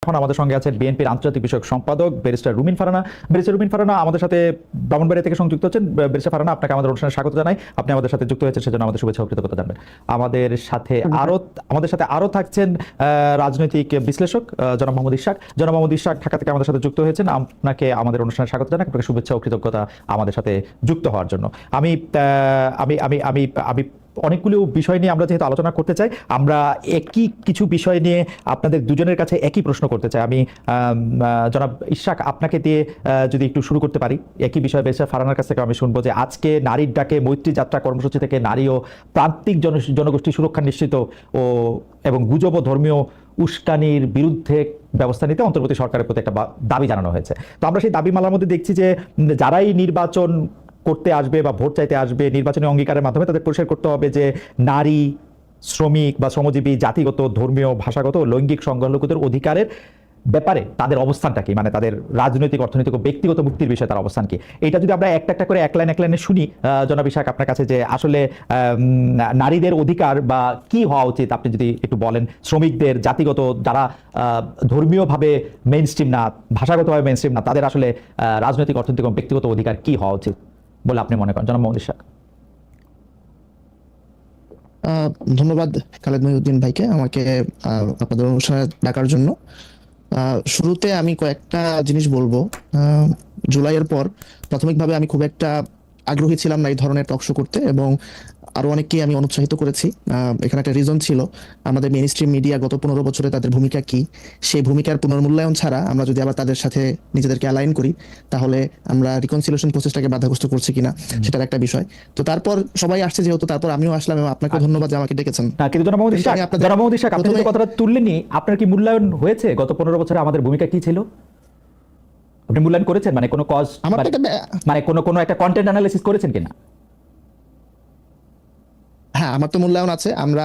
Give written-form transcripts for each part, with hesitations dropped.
এখন আমাদের সঙ্গে আছেন বিএনপির আন্তর্জাতিক বিষয়ক সম্পাদক ব্যারিস্টার রুমিন ফারহানা। ব্যারিস্টার রুমিন ফারহানা আমাদের সাথে ব্রাহ্মণবাড়িয়া থেকে সংযুক্ত হচ্ছেন। ব্যারিস্টার ফারহানা, আপনাকে আমাদের অনুষ্ঠানে স্বাগত জানাই। আপনি আমাদের সাথে যুক্ত হয়েছেন, সেজন্য আমাদের শুভেচ্ছা ও কৃতজ্ঞতা জানাবেন। আমাদের সাথে আরো থাকছেন রাজনৈতিক বিশ্লেষক জনাব মোহাম্মদ ইশাক। জনাব মোহাম্মদ ইশাক ঢাকা থেকে আমাদের সাথে যুক্ত হয়েছেন। আপনাকে আমাদের অনুষ্ঠানে স্বাগত জানাই, আপনাকে শুভেচ্ছা ও কৃতজ্ঞতা আমাদের সাথে যুক্ত হওয়ার জন্য। আমি আমি আমি আমি আমি অনেকগুলো বিষয় নিয়ে আমরা যেহেতু আলোচনা করতে চাই, আমরা একই কিছু বিষয় নিয়ে আপনাদের দুজনের কাছে একই প্রশ্ন করতে চাই। আমি জনাব ইশাক, আপনাকে দিয়ে যদি একটু শুরু করতে পারি একই বিষয়। ব্যারিস্টার ফারহানার কাছ থেকে আমি শুনবো যে আজকে নারীর ডাকে মৈত্রী যাত্রা কর্মসূচি থেকে নারী ও প্রান্তিক জনগোষ্ঠী সুরক্ষা নিশ্চিত এবং গুজব ও ধর্মীয় উস্কানির বিরুদ্ধে ব্যবস্থা নিতে অন্তর্বর্তী সরকারের প্রতি একটা দাবি জানানো হয়েছে। তো আমরা সেই দাবিমালার মধ্যে দেখছি যে যারাই নির্বাচন করতে আসবে বা ভোট চাইতে আসবে, নির্বাচনী অঙ্গীকারের মাধ্যমে তাদের পরিষ্কার করতে হবে যে নারী, শ্রমিক বা শ্রমজীবী, জাতিগত, ধর্মীয়, ভাষাগত, লৈঙ্গিক সংখ্যালঘুদের অধিকারের ব্যাপারে তাদের অবস্থানটা কি, মানে তাদের রাজনৈতিক, অর্থনৈতিক ও ব্যক্তিগত মুক্তির বিষয়ে তার অবস্থান কি, এটা যদি আমরা একটা একটা করে এক লাইনে শুনি জনাব ইশাক আপনার কাছে, যে আসলে নারীদের অধিকার বা কি হওয়া উচিত আপনি যদি একটু বলেন। শ্রমিকদের, জাতিগত, যারা ধর্মীয়ভাবে মেইনস্ট্রিম না, ভাষাগতভাবে মেইনস্ট্রিম না, তাদের আসলে রাজনৈতিক, অর্থনৈতিক এবং ব্যক্তিগত অধিকার কি হওয়া উচিত বলে আপনি মনে করেন, জনাব মোহাম্মদ ইশাক? ধন্যবাদ খালেদ মহিউদ্দিন ভাইকে আমাকে আপনাদের অনুষ্ঠানে ডাকার জন্য। শুরুতে আমি কয়েকটা জিনিস বলবো। জুলাইয়ের পর প্রাথমিকভাবে আমি খুব একটা আগ্রহী ছিলাম না এই ধরনের টক শো করতে, এবং আরো অনেককে আমি অনুৎসাহিত করেছি। এখানে একটা রিজন ছিল, আমাদের মেইন স্ট্রিম মিডিয়া গত 15 বছরে তাদের ভূমিকা কি, সেই ভূমিকার পুনর্মূল্যায়ন ছাড়া আমরা যদি আবার তাদের সাথে নিজেদেরকে অ্যালাইন করি, তাহলে আমরা রিকনসিলিয়েশন প্রসেসটাকে বাধাগ্রস্ত করছি কিনা সেটার একটা বিষয়। তো তারপর সবাই আসছে যেহেতু, তারপর আমিও আসলাম, এবং আপনাকে ধন্যবাদ যে আমাকে ডেকেছেন। কিন্তু জনাব মোহাম্মদ ইশাক, আপনি যে কথাটা তুললেননি, আপনার কি মূল্যায়ন হয়েছে গত 15 বছরে আমাদের ভূমিকা কি ছিল? আপনি মূল্যায়ন করেছেন, মানে কোনো কজ, মানে কোনো একটা কন্টেন্ট অ্যানালিসিস করেছেন কিনা? হ্যাঁ, আমার তো মূল্যায়ন আছে। আমরা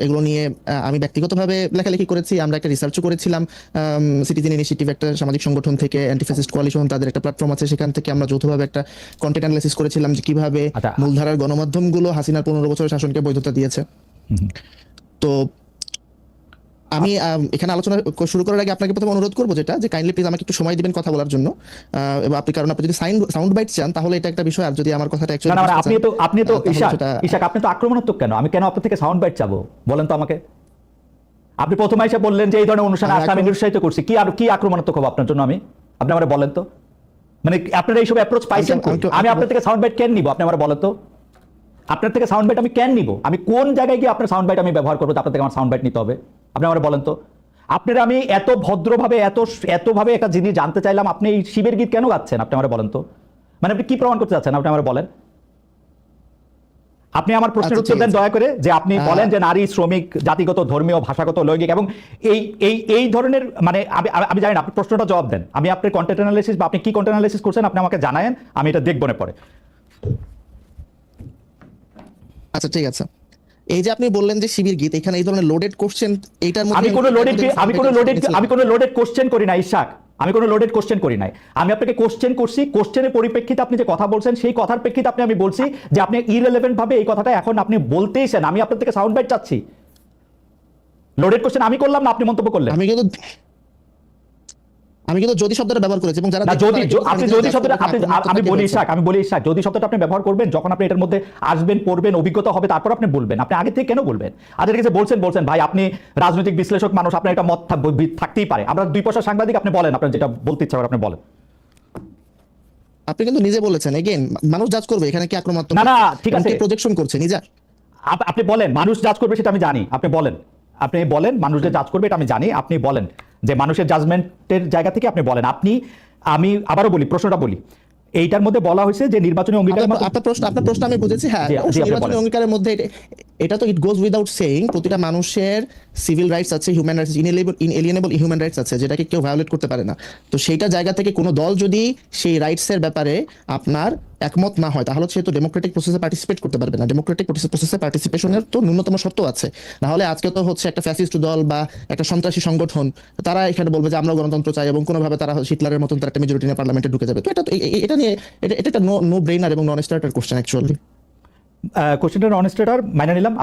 এগুলো নিয়ে আমি ব্যক্তিগতভাবে লেখালেখি করেছি, আমরা একটা রিসার্চও করেছিলাম। সিটিজেন ইনিশিয়েটিভ একটা সামাজিক সংগঠন থেকে, অ্যান্টি ফ্যাসিস্ট কোয়ালিশন, তাদের একটা প্ল্যাটফর্ম আছে, সেখান থেকে আমরা যৌথভাবে একটা কন্টেন্ট অ্যানালিসিস করেছিলাম যে কিভাবে মূলধারার গণমাধ্যমগুলো হাসিনার 15 বছরের শাসনকে বৈধতা দিয়েছে। তো আমি এখানে আলোচনা শুরু করার আগে আপনাকে প্রথমে অনুরোধ করবো যেটা, যে কাইন্ডলি প্লিজ আমাকে একটু সময় দিবেন কথা বলার জন্য। এবং কারণ আপনি যদি সাউন্ড বাইট চান তাহলে এটা একটা বিষয়, আর যদি আমার কথাটা আপনি তো ইশাক, আপনি তো আক্রমণাত্মক কেন? আমি কেন আপনার থেকে সাউন্ড বাইট চাবো বলেন তো আমাকে? আপনি প্রথমে এসে বললেন যে এই ধরনের অনুষ্ঠানে আসতে আমি নিরুৎসাহিত করছি। কি আক্রমণাত্মক হবো আপনার জন্য আমি? আপনি আমার বলেন তো, মানে আপনারা এইসব অ্যাপ্রোচ পাইছেন? আমি আপনার থেকে সাউন্ড বাইট কেন নিব? আপনি আমার বলেন তো, আপনার থেকে সাউন্ড বাইট আমি কেন নিব? আমি কোন জায়গায় গিয়ে আপনার সাউন্ড বাইট আমি ব্যবহার করবো আপনার থেকে আমার সাউন্ড বাইট নিতে হবে? আপনি আমার বলেন তো। আপনারা, আমি এত ভদ্রভাবে এতভাবে একটা জিনিস জানতে চাইলাম, আপনি এই শিবের গীত কেন গাচ্ছেন? আপনি আমার বলেন তো, মানে আপনি কি প্রমাণ করতে চাচ্ছেন? আপনি আমার বলেন। আপনি আমার প্রশ্নের উত্তর দেন দয়া করে, যে আপনি বলেন যে নারী, শ্রমিক, জাতিগত, ধর্মীয়, ভাষাগত, লৈঙ্গিক এবং এই ধরনের, মানে আমি জানি না, আপনি প্রশ্নটা জবাব দেন। আমি আপনার কন্টেন্ট অ্যানালিসিস বা আপনি কি কন্টেন্ট অ্যানালিসিস করছেন আপনি আমাকে জানায়েন, আমি এটা দেখব না পরে। আচ্ছা, ঠিক আছে। এই যে আপনি বললেন যে শিবির গীত, এখানে এই ধরনের লোডেড কোশ্চেন, এইটার মধ্যে আমি কোনো লোডেড কোশ্চেন করি না ইশাক, আমি কোনো লোডেড কোশ্চেন করি নাই। আমি আপনাকে কোশ্চেন করছি, কোশ্চেনের পরিপ্রেক্ষিতে আপনি যে কথা বলছেন সেই কথার প্রেক্ষিতে আমি বলছি যে আপনি ইররিলেভেন্ট ভাবে এই কথাটা এখন আপনি বলতেইছেন। আমি আপনার থেকে সাউন্ড বাইট চাচ্ছি। লোডেড কোশ্চেন আমি করলাম না, আপনি মন্তব্য করলেন। আমি কিন্তু যদি শব্দটা ব্যবহার করেছি, এবং যারা আপনি যদি শব্দটা, আমি বলি ইশাক, যদি শব্দটা আপনি ব্যবহার করবেন যখন আপনি এটার মধ্যে আসবেন, পড়বেন, অভিজ্ঞতা হবে, তারপর আপনি বলবেন। আপনি আগে থেকে কেন বলবেন? আজকে কিছু বলছেন ভাই, আপনি রাজনৈতিক বিশ্লেষক মানুষ, আপনার একটা মত থাকতেই পারে। আমরা 2 পয়সা সাংবাদিক, আপনি বলেন, আপনার যেটা বলতে ইচ্ছা করে আপনি বলেন। আপনি কিন্তু নিজে বলেছেন, এগেইন মানুষ জাজ করবে এখানে কি আক্রমণাত্মক না, ঠিক আছে, প্রজেকশন করছে নিজে। আপনি বলেন মানুষ জাজ করবে, সেটা আমি জানি। আপনি বলেন মানুষ যে জাজ করবে এটা আমি জানি। আপনি বলেন যে মানুষের জাজমেন্টের জায়গা থেকে আপনি বলেন। আমি আবারও বলি, প্রশ্নটা বলি, এইটার মধ্যে বলা হয়েছে যে নির্বাচনী অঙ্গীকার, আপনার প্রশ্ন আমি বুঝেছি। হ্যাঁ, নির্বাচনী অঙ্গীকারের মধ্যে এটা তো ইট গোজ উইদাউট সেইং, প্রতিটা মানুষের সিভিল রাইটস আছে, হিউম্যান রাইটস, ইনএলিয়েনেবল হিউম্যান রাইটস আছে, যেটাকে কেউ ভায়োলেট করতে পারে না। তো সেইটা জায়গা থেকে কোনো দল যদি সেই রাইটসের ব্যাপারে আপনার একমত না হয়, তাহলে সে তো ডেমোক্রেটিক প্রসেসে পার্টিসিপেট করতে পারবে না। ডেমোক্রেটিক প্রসেসে পার্টিসিপেশনের তো ন্যূনতম শর্ত আছে। না হলে আজকে তো হচ্ছে একটা ফ্যাসিস্ট দল বা একটা সন্ত্রাসী সংগঠন, তারা এখানে বলবে যে আমরা গণতন্ত্র চাই, এবং কোনোভাবে তারা হিটলারের মতন তারা একটা মেজরিটি নিয়ে পার্লামেন্টে ঢুকে যাবে। তো এটা নিয়ে এটা একটা নো ব্রেইনার এবং নন স্টার্টার কোশ্চেন অ্যাকচুয়ালি। কোশ্চেনটা নন স্টার্টার মাইনে নিলাম।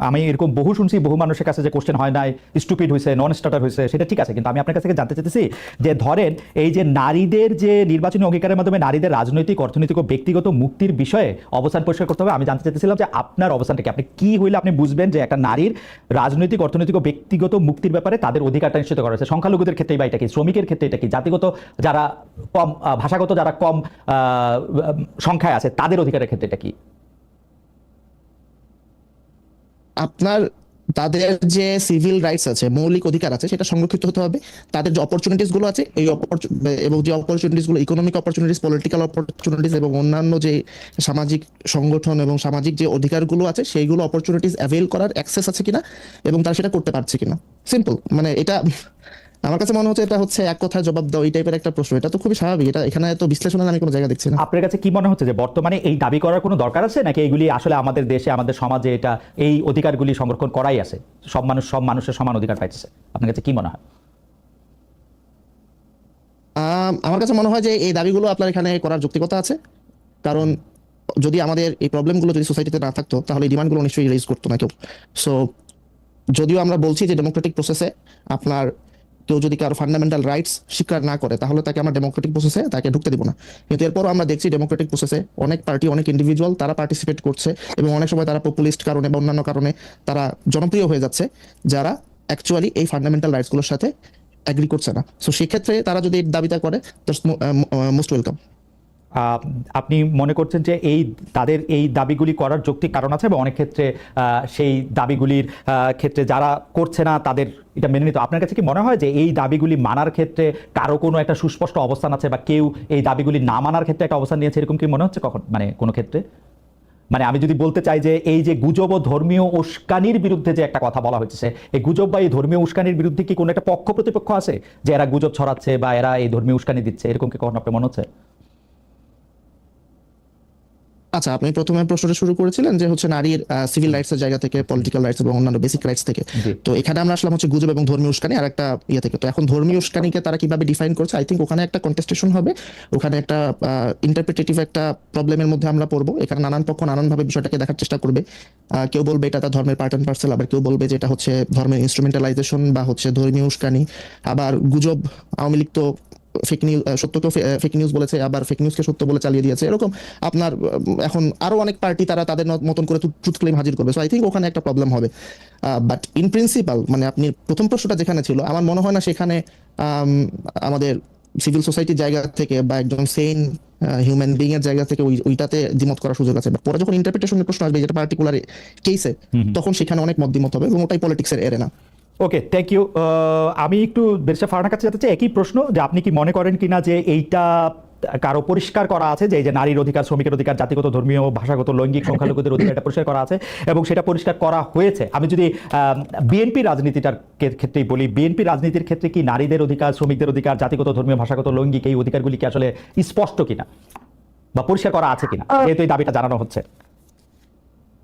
আমি এরকম বহু শুনছি, বহু মানুষের কাছে যে কোশ্চেন হয় নাই, স্টুপিড হয়েছে, নন স্টার্টার হয়েছে, সেটা ঠিক আছে, কিন্তু আমি আপনার কাছ থেকে জানতে চাইতেছি যে ধরেন এই যে নারীদের যে নির্বাচনী অঙ্গীকারের মাধ্যমে নারীদের রাজনৈতিক, অর্থনৈতিক ও ব্যক্তিগত মুক্তির বিষয়ে অবস্থান পরিষ্কার করতে হবে, আমি জানতে চাইতেছিলাম যে আপনার অবস্থানটা কি, আপনি কি হইলে আপনি বুঝবেন যে একটা নারীর রাজনৈতিক, অর্থনৈতিক ও ব্যক্তিগত মুক্তির ব্যাপারে তাদের অধিকারটা নিশ্চিত করা হয়েছে। সংখ্যালঘুদের ক্ষেত্রে বা এটা কি, শ্রমিকের ক্ষেত্রে এটা কি, জাতিগত যারা কম, ভাষাগত যারা কম সংখ্যায় আছে তাদের অধিকারের ক্ষেত্রে এটা কি? আপনার তাদের যে সিভিল রাইটস আছে, মৌলিক অধিকার আছে, সেটা সংরক্ষিত হতে হবে। তাদের যে অপরচুনিটিস গুলো আছে, এবং যে অপরচুনিটিস গুলো, ইকোনমিক অপরচুনিটিস, পলিটিক্যাল অপরচুনিটিস এবং অন্যান্য যে সামাজিক সংগঠন এবং সামাজিক যে অধিকারগুলো আছে, সেইগুলো অপরচুনিটিস অ্যাভেল করার অ্যাক্সেস আছে কিনা এবং তারা সেটা করতে পারছে কিনা। সিম্পল, মানে এটা আমার কাছে মনে হচ্ছে এটা হচ্ছে এক কথায় জবাব দাও এই টাইপের একটা প্রশ্ন। এটা তো খুবই স্বাভাবিক, এটা এখানে তো বিশ্লেষণের আমি কোনো জায়গা দেখছি না। আপনার কাছে কি মনে হচ্ছে যে বর্তমানে এই দাবি করার কোনো দরকার আছে, নাকি এইগুলি আসলে আমাদের দেশে, আমাদের সমাজে এটা এই অধিকারগুলি সংরক্ষণ করাই আছে, সব মানুষের সমান অধিকার পাইছে? আপনার কাছে কি মনে হয়? আমার কাছে মনে হয় যে এই দাবিগুলো আপনার এখানে করার যৌক্তিকতা আছে। কারণ যদি আমাদের এই প্রবলেমগুলো যদি সোসাইটিতে না থাকতো, তাহলে এই ডিমান্ডগুলো নিশ্চয়ই রেজ করতো না কেউ। সো যদিও আমরা বলছি যে ডেমোক্রেটিক প্রসেসে আপনার কেউ যদি কারো ফান্ডামেন্টাল রাইটস স্বীকার না করে, তাহলে তাকে আমরা ডেমোক্রেটিক প্রসেসে তাকে ঢুকতে দিব না। কিন্তু এরপরও আমরা দেখছি ডেমোক্রেটিক প্রসেসে অনেক পার্টি, অনেক ইন্ডিভিজুয়াল তারা পার্টিসিপেট করছে, এবং অনেক সময় তারা পপুলিস্ট কারণে বা অন্যান্য কারণে তারা জনপ্রিয় হয়ে যাচ্ছে, যারা অ্যাকচুয়ালি এই ফান্ডামেন্টাল রাইটসগুলোর সাথে অ্যাগ্রি করছে না। সো সেক্ষেত্রে তারা যদি এই দাবিটা করে, মোস্ট ওয়েলকাম। আপনি মনে করছেন যে তাদের এই দাবিগুলি করার যৌক্তিক কারণ আছে, এবং অনেক ক্ষেত্রে সেই দাবিগুলির ক্ষেত্রে যারা করছে না তাদের এটা মেনে নিতে। আপনার কাছে কি মনে হয় যে এই দাবিগুলি মানার ক্ষেত্রে কারো কোনো একটা সুস্পষ্ট অবস্থান আছে, বা কেউ এই দাবিগুলি না মানার ক্ষেত্রে একটা অবস্থান নিয়েছে, এরকম কি মনে হচ্ছে কখন, মানে কোনো ক্ষেত্রে? মানে আমি যদি বলতে চাই যে এই যে গুজব ও ধর্মীয় উস্কানির বিরুদ্ধে যে একটা কথা বলা হচ্ছে, এই গুজব বা এই ধর্মীয় উস্কানির বিরুদ্ধে কি কোনো একটা পক্ষ প্রতিপক্ষ আছে যে এরা গুজব ছড়াচ্ছে বা এরা এই ধর্মীয় উস্কানি দিচ্ছে, এরকম কি কখন আপনার মনে হচ্ছে? আচ্ছা, আপনি প্রথমে প্রশ্নটা শুরু করেছিলেন যে হচ্ছে নারীর সিভিল রাইটস এর জায়গা থেকে, পলিটিক্যাল রাইটস এবং অন্যান্য বেসিক রাইটস থেকে। জি। তো এখানে আমরা আসলাম হচ্ছে গুজব এবং ধর্মীয় উস্কানি আর একটা ইয়ে থেকে। তো এখন ধর্মীয় উস্কানিকে তারা কিভাবে ডিফাইন করছে, আই থিঙ্ক ওখানে একটা কন্টেস্টেশন হবে, ওখানে একটা ইন্টারপ্রিটেটিভ একটা প্রবলেমের মধ্যে আমরা পড়বো। এখানে নানান পক্ষ নানানভাবে বিষয়টাকে দেখার চেষ্টা করবে। কেউ বলবে এটা তার ধর্মের পার্ট অ্যান্ড পার্সেল, আবার কেউ বলবে যে এটা হচ্ছে ধর্মের ইনস্ট্রুমেন্টালাইজেশন বা হচ্ছে ধর্মীয় উস্কানি। আবার গুজব, আওয়ামী লীগ তো ফেক নিউজ, সত্যকেও ফেক নিউজ বলেছে, আবার ফেক নিউজকে সত্য বলে চালিয়ে দিয়েছে, এরকম আপনার এখন আরো অনেক পার্টি তারা তাদের মতন করে ট্রুথ ক্লেম হাজির করবে। সো আই থিঙ্ক ওখানে একটা প্রবলেম হবে। বাট ইন প্রিন্সিপাল, মানে আপনি প্রথম প্রশ্নটা যেখানে ছিল, আমার মনে হয় না সেখানে আমাদের সিভিল সোসাইটির জায়গা থেকে বা একজন সেন হিউম্যান বিং এর জায়গা থেকে ওইটাতে দ্বিমত করার সুযোগ আছে। পরে যখন ইন্টারপ্রিটেশনের প্রশ্ন আসবে যেটা পার্টিকুলার কেসে, তখন সেখানে অনেক মত দ্বিমত হবে, এবং ওটাই পলিটিক্সের এরেনা। Okay, thank you. আমি একটু বেরসা ফারহানার কাছে যেতে চাই একই প্রশ্ন, যে আপনি কি মনে করেন কিনা যে এইটা কারো পরিষ্কার করা আছে যে এই যে নারীর অধিকার, শ্রমিকের অধিকার, জাতিগত, ধর্মীয়, ভাষাগত, লৈঙ্গিক সংখ্যালঘুদের অধিকার, এটা পরিষ্কার করা আছে এবং সেটা পরিষ্কার করা হয়েছে? আমি যদি বিএনপি রাজনীতিটার ক্ষেত্রেই বলি, বিএনপি রাজনীতির ক্ষেত্রে কি নারীদের অধিকার, শ্রমিকদের অধিকার, জাতিগত, ধর্মীয়, ভাষাগত, লৈঙ্গিক এই অধিকারগুলি কি আসলে স্পষ্ট কিনা বা পরিষ্কার করা আছে কিনা, যেহেতু এই দাবিটা জানানো হচ্ছে?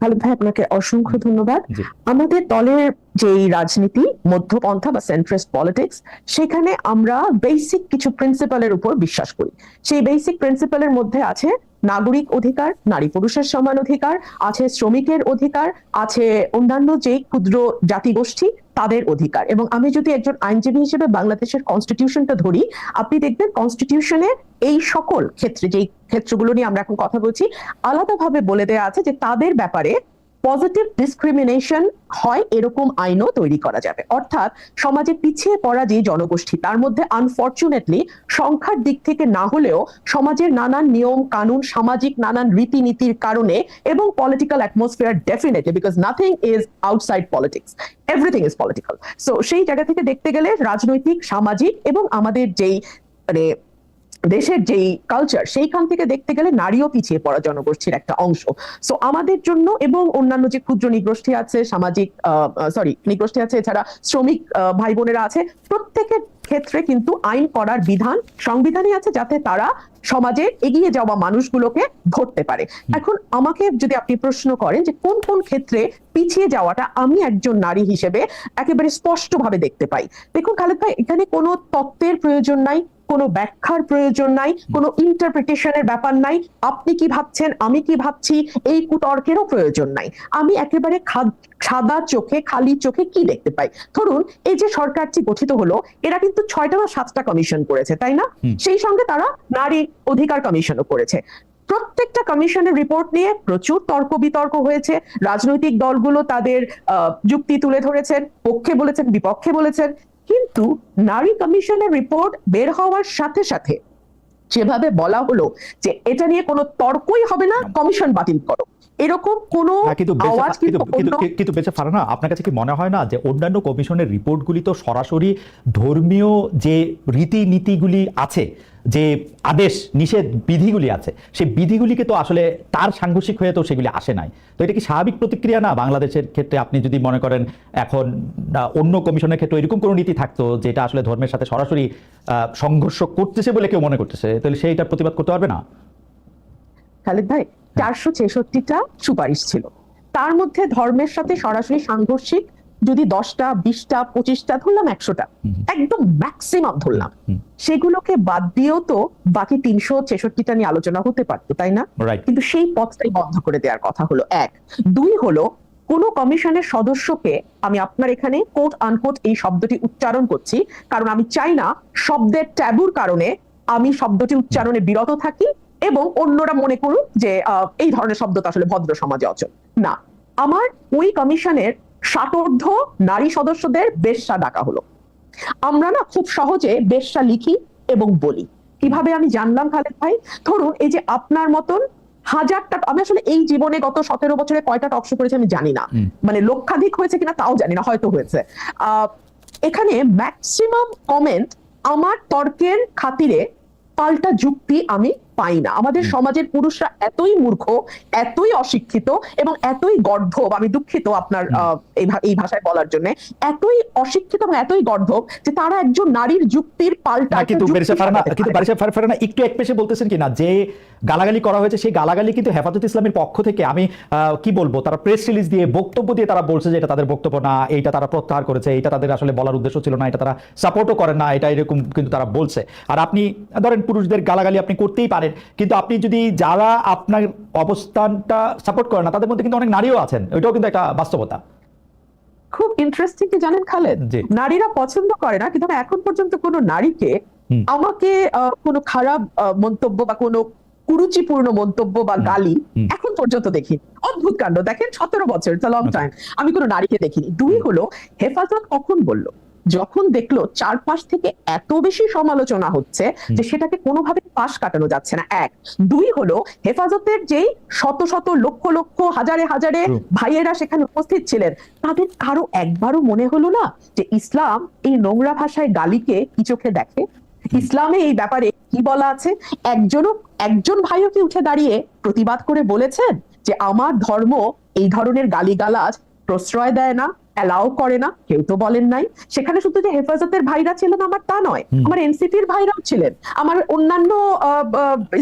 খালেদ ভাই, আপনাকে অসংখ্য ধন্যবাদ। জি। আমাদের দলের যে রাজনীতি, মধ্যপন্থা বা সেন্ট্রিস্ট পলিটিক্স, সেখানে আমরা বেসিক কিছু প্রিন্সিপালের উপর বিশ্বাস করি। সেই বেসিক প্রিন্সিপালের মধ্যে আছে নাগরিক অধিকার, নারী পুরুষের সমান অধিকার, আছে শ্রমিকের অধিকার, আছে অন্যান্য যে ক্ষুদ্র জাতিগোষ্ঠী তাদের অধিকার। এবং আমি যদি একজন আইনজীবী হিসেবে বাংলাদেশের কনস্টিটিউশনটা ধরি, আপনি দেখবেন কনস্টিটিউশনে এই সকল ক্ষেত্রে, যেই ক্ষেত্রগুলো নিয়ে আমরা এখন কথা বলছি, আলাদাভাবে বলে দেওয়া আছে যে তাদের ব্যাপারে পজিটিভ ডিসক্রিমিনেশন হয় এরকম আইনও তৈরি করা যাবে। অর্থাৎ সমাজে পিছিয়ে পড়া যে জনগোষ্ঠী, তার মধ্যে আনফরচুনেটলি সংখ্যার দিক থেকে না হলেও সমাজের নানান নিয়ম কানুন, সামাজিক নানান রীতিনীতির কারণে এবং political atmosphere, definitely, because nothing is outside politics, everything is political. So সেই জায়গা থেকে দেখতে গেলে রাজনৈতিক, সামাজিক এবং আমাদের যেই মানে দেশের যেই কালচার, সেইখান থেকে দেখতে গেলে নারীও পিছিয়ে পড়া জনগোষ্ঠীর একটা অংশ। সো আমাদের জন্য এবং অন্যান্য যে ক্ষুদ্র নিগোষ্ঠী আছে, সামাজিক নিগোষ্ঠী আছে, এছাড়া শ্রমিক ভাই বোনেরা আছে, প্রত্যেকের ক্ষেত্রে কিন্তু আইন করার বিধান সংবিধানে আছে, যাতে তারা সমাজে এগিয়ে যাওয়া মানুষগুলোকে ধরতে পারে। এখন আমাকে যদি আপনি প্রশ্ন করেন যে কোন কোন ক্ষেত্রে পিছিয়ে যাওয়াটা আমি একজন নারী হিসেবে একেবারে স্পষ্টভাবে দেখতে পাই, দেখুন খালেদ ভাই, এখানে কোনো তত্ত্বের প্রয়োজন নাই, কোনো ব্যাখ্যার প্রয়োজন নাই, কোনো ইন্টারপ্রিটেশনের ব্যাপার নাই, আপনি কি ভাবছেন আমি কি ভাবছি এই কুতর্কেরও প্রয়োজন নাই। আমি একেবারে সাদা চোখে খালি চোখে কি দেখতে পাই, ধরুন এই যে সরকারটি গঠিত হলো, এরা কিন্তু 6টা বা 7টা কমিশন করেছে, তাই না? সেই সঙ্গে তারা নারী অধিকার কমিশনও করেছে। প্রত্যেকটা কমিশনের রিপোর্ট নিয়ে প্রচুর তর্ক বিতর্ক হয়েছে, রাজনৈতিক দলগুলো তাদের যুক্তি তুলে ধরেছেন, পক্ষে বলেছেন বিপক্ষে বলেছেন, কিন্তু নারী কমিশনের রিপোর্ট বের হওয়ার সাথে সাথে যেভাবে বলা হলো যে এটা নিয়ে কোনো তর্কই হবে না, কমিশন বাতিল করো, এরকম কোনো আওয়াজ কিন্তু বেঁচে ফারহানা, আপনার কাছে কি মনে হয় না যে অন্যান্য কমিশনের রিপোর্টগুলি তো সরাসরি ধর্মীয় যে রীতিনীতিগুলি আছে, যে আদেশ নিষেধ বিধিগুলি আছে, সেই বিধিগুলিকে তো আসলে তার সাংঘর্ষিক হয়ে তো সেগুলি আসে নাই। তো এটা কি স্বাভাবিক প্রতিক্রিয়া না বাংলাদেশের ক্ষেত্রে? আপনি যদি মনে করেন এখন অন্য কমিশনের ক্ষেত্রে এরকম কোনো নীতি থাকতো যেটা আসলে ধর্মের সাথে সরাসরি সংঘর্ষ করতেছে বলে কেউ মনে করতেছে, তাহলে সেইটা প্রতিবাদ করতে পারবে না? খালেদ ভাই, 466টা সুপারিশ ছিল, তার মধ্যে ধর্মের সাথে সরাসরি সাংঘর্ষিক যদি 10টা 20টা 25টা ধরলাম, 100টা একদম ম্যাক্সিমাম ধরলাম, সেগুলোকে বাদ দিয়েও তো বাকি 366টা নিয়ে আলোচনা হতে পারতো, তাই না? কিন্তু সেই পথটাই বন্ধ করে দেওয়ার কথা হলো। 1 2 হলো কোন কমিশনের সদস্যকে, আমি আপনার এখানে কোট আনকোট এই শব্দটি উচ্চারণ করছি কারণ আমি চাই না শব্দের ট্যাবুর কারণে আমি শব্দটি উচ্চারণে বিরত থাকি এবং অন্যরা মনে করুক যে এই ধরনের শব্দ তো আসলে ভদ্র সমাজে অচল না। আমার ওই কমিশনের 60 নারী সদস্যদের বেশ্যা ডাকা হলো। আমরা না খুব সহজে বেশ্যা লিখি এবং বলি, কিভাবে আমি জানলাম খালেদ ভাই? ধরুন এই যে আপনার মতন হাজারটা, আমি আসলে এই জীবনে গত 17 বছরে কয়টা টক শো করেছি আমি জানি না, মানে লক্ষাধিক হয়েছে কিনা তাও জানি না, হয়তো হয়েছে। এখানে ম্যাক্সিমাম কমেন্ট আমার তর্কের খাতিরে পাল্টা যুক্তি আমি পাই না। আমাদের সমাজের পুরুষরা এতই মূর্খ, এতই অশিক্ষিত এবং এতই গর্ধব, আমি দুঃখিত আপনার এই ভাষায় বলার জন্য, এতই অশিক্ষিত এবং এতই গর্ধব যে তারা একজন নারীর যুক্তির পাল্টা। কিন্তু ফারহানা একটু এক পেশে বলতেছেন কিনা যে গালাগালি করা হয়েছে, সেই গালাগালি কিন্তু হেফাজত ইসলামের পক্ষ থেকে, আমি কি বলবো, তারা প্রেস রিলিজ দিয়ে বক্তব্য দিয়ে তারা বলছে যে এটা তাদের বক্তব্য না, এইটা তারা প্রত্যাহার করেছে, এটা তাদের আসলে বলার উদ্দেশ্য ছিল না, এটা তারা সাপোর্টও করে না, এটা এরকম কিন্তু তারা বলছে। আর আপনি ধরেন পুরুষদের গালাগালি আপনি করতেই পারেন, কিন্তু আপনি যদি যারা আপনার অবস্থানটা সাপোর্ট করে না তাদের মধ্যে কিন্তু অনেক নারীও আছেন, এটাও কিন্তু একটা বাস্তবতা। খুব ইন্টারেস্টিং কি জানেন খালেদ, নারীরা পছন্দ করে না, কিন্তু এখন পর্যন্ত কোনো নারীকে আমাকে কোনো খারাপ মন্তব্য বা কোনো কুরুচিপূর্ণ মন্তব্য বা গালি এখন পর্যন্ত দেখিনি। অদ্ভুত কাণ্ড, দেখেন 17 বছর, ইটস আ লং টাইম, আমি কোনো নারীকে দেখিনি। 2 হলো হেফাজত কখন বলল, যখন দেখলো চারপাশ থেকে এত বেশি সমালোচনা হচ্ছে যে সেটাকে কোনোভাবে পাশ কাটানো যাচ্ছে না। 1 2 হলো হেফাজতের যেই শত শত লক্ষ লক্ষ হাজারে হাজারে ভাইয়েরা সেখানে উপস্থিত ছিলেন, তাদের কারো একবারও মনে হলো না যে ইসলাম এই নোংরা ভাষায় গালিকে কি চোখে দেখে, ইসলামে এই ব্যাপারে কি বলা আছে? একজন ভাইও কি উঠে দাঁড়িয়ে প্রতিবাদ করে বলেছেন যে আমার ধর্ম এই ধরনের গালিগালাজ প্রশ্রয় দেয় না, অ্যালাউ করে না? কেউ তো বলেন নাই। সেখানে শুধু যে হেফাজতের ভাইরা ছিলেন আমার তা নয়, আমার এনসিপির ভাইরাও ছিলেন, আমার অন্যান্য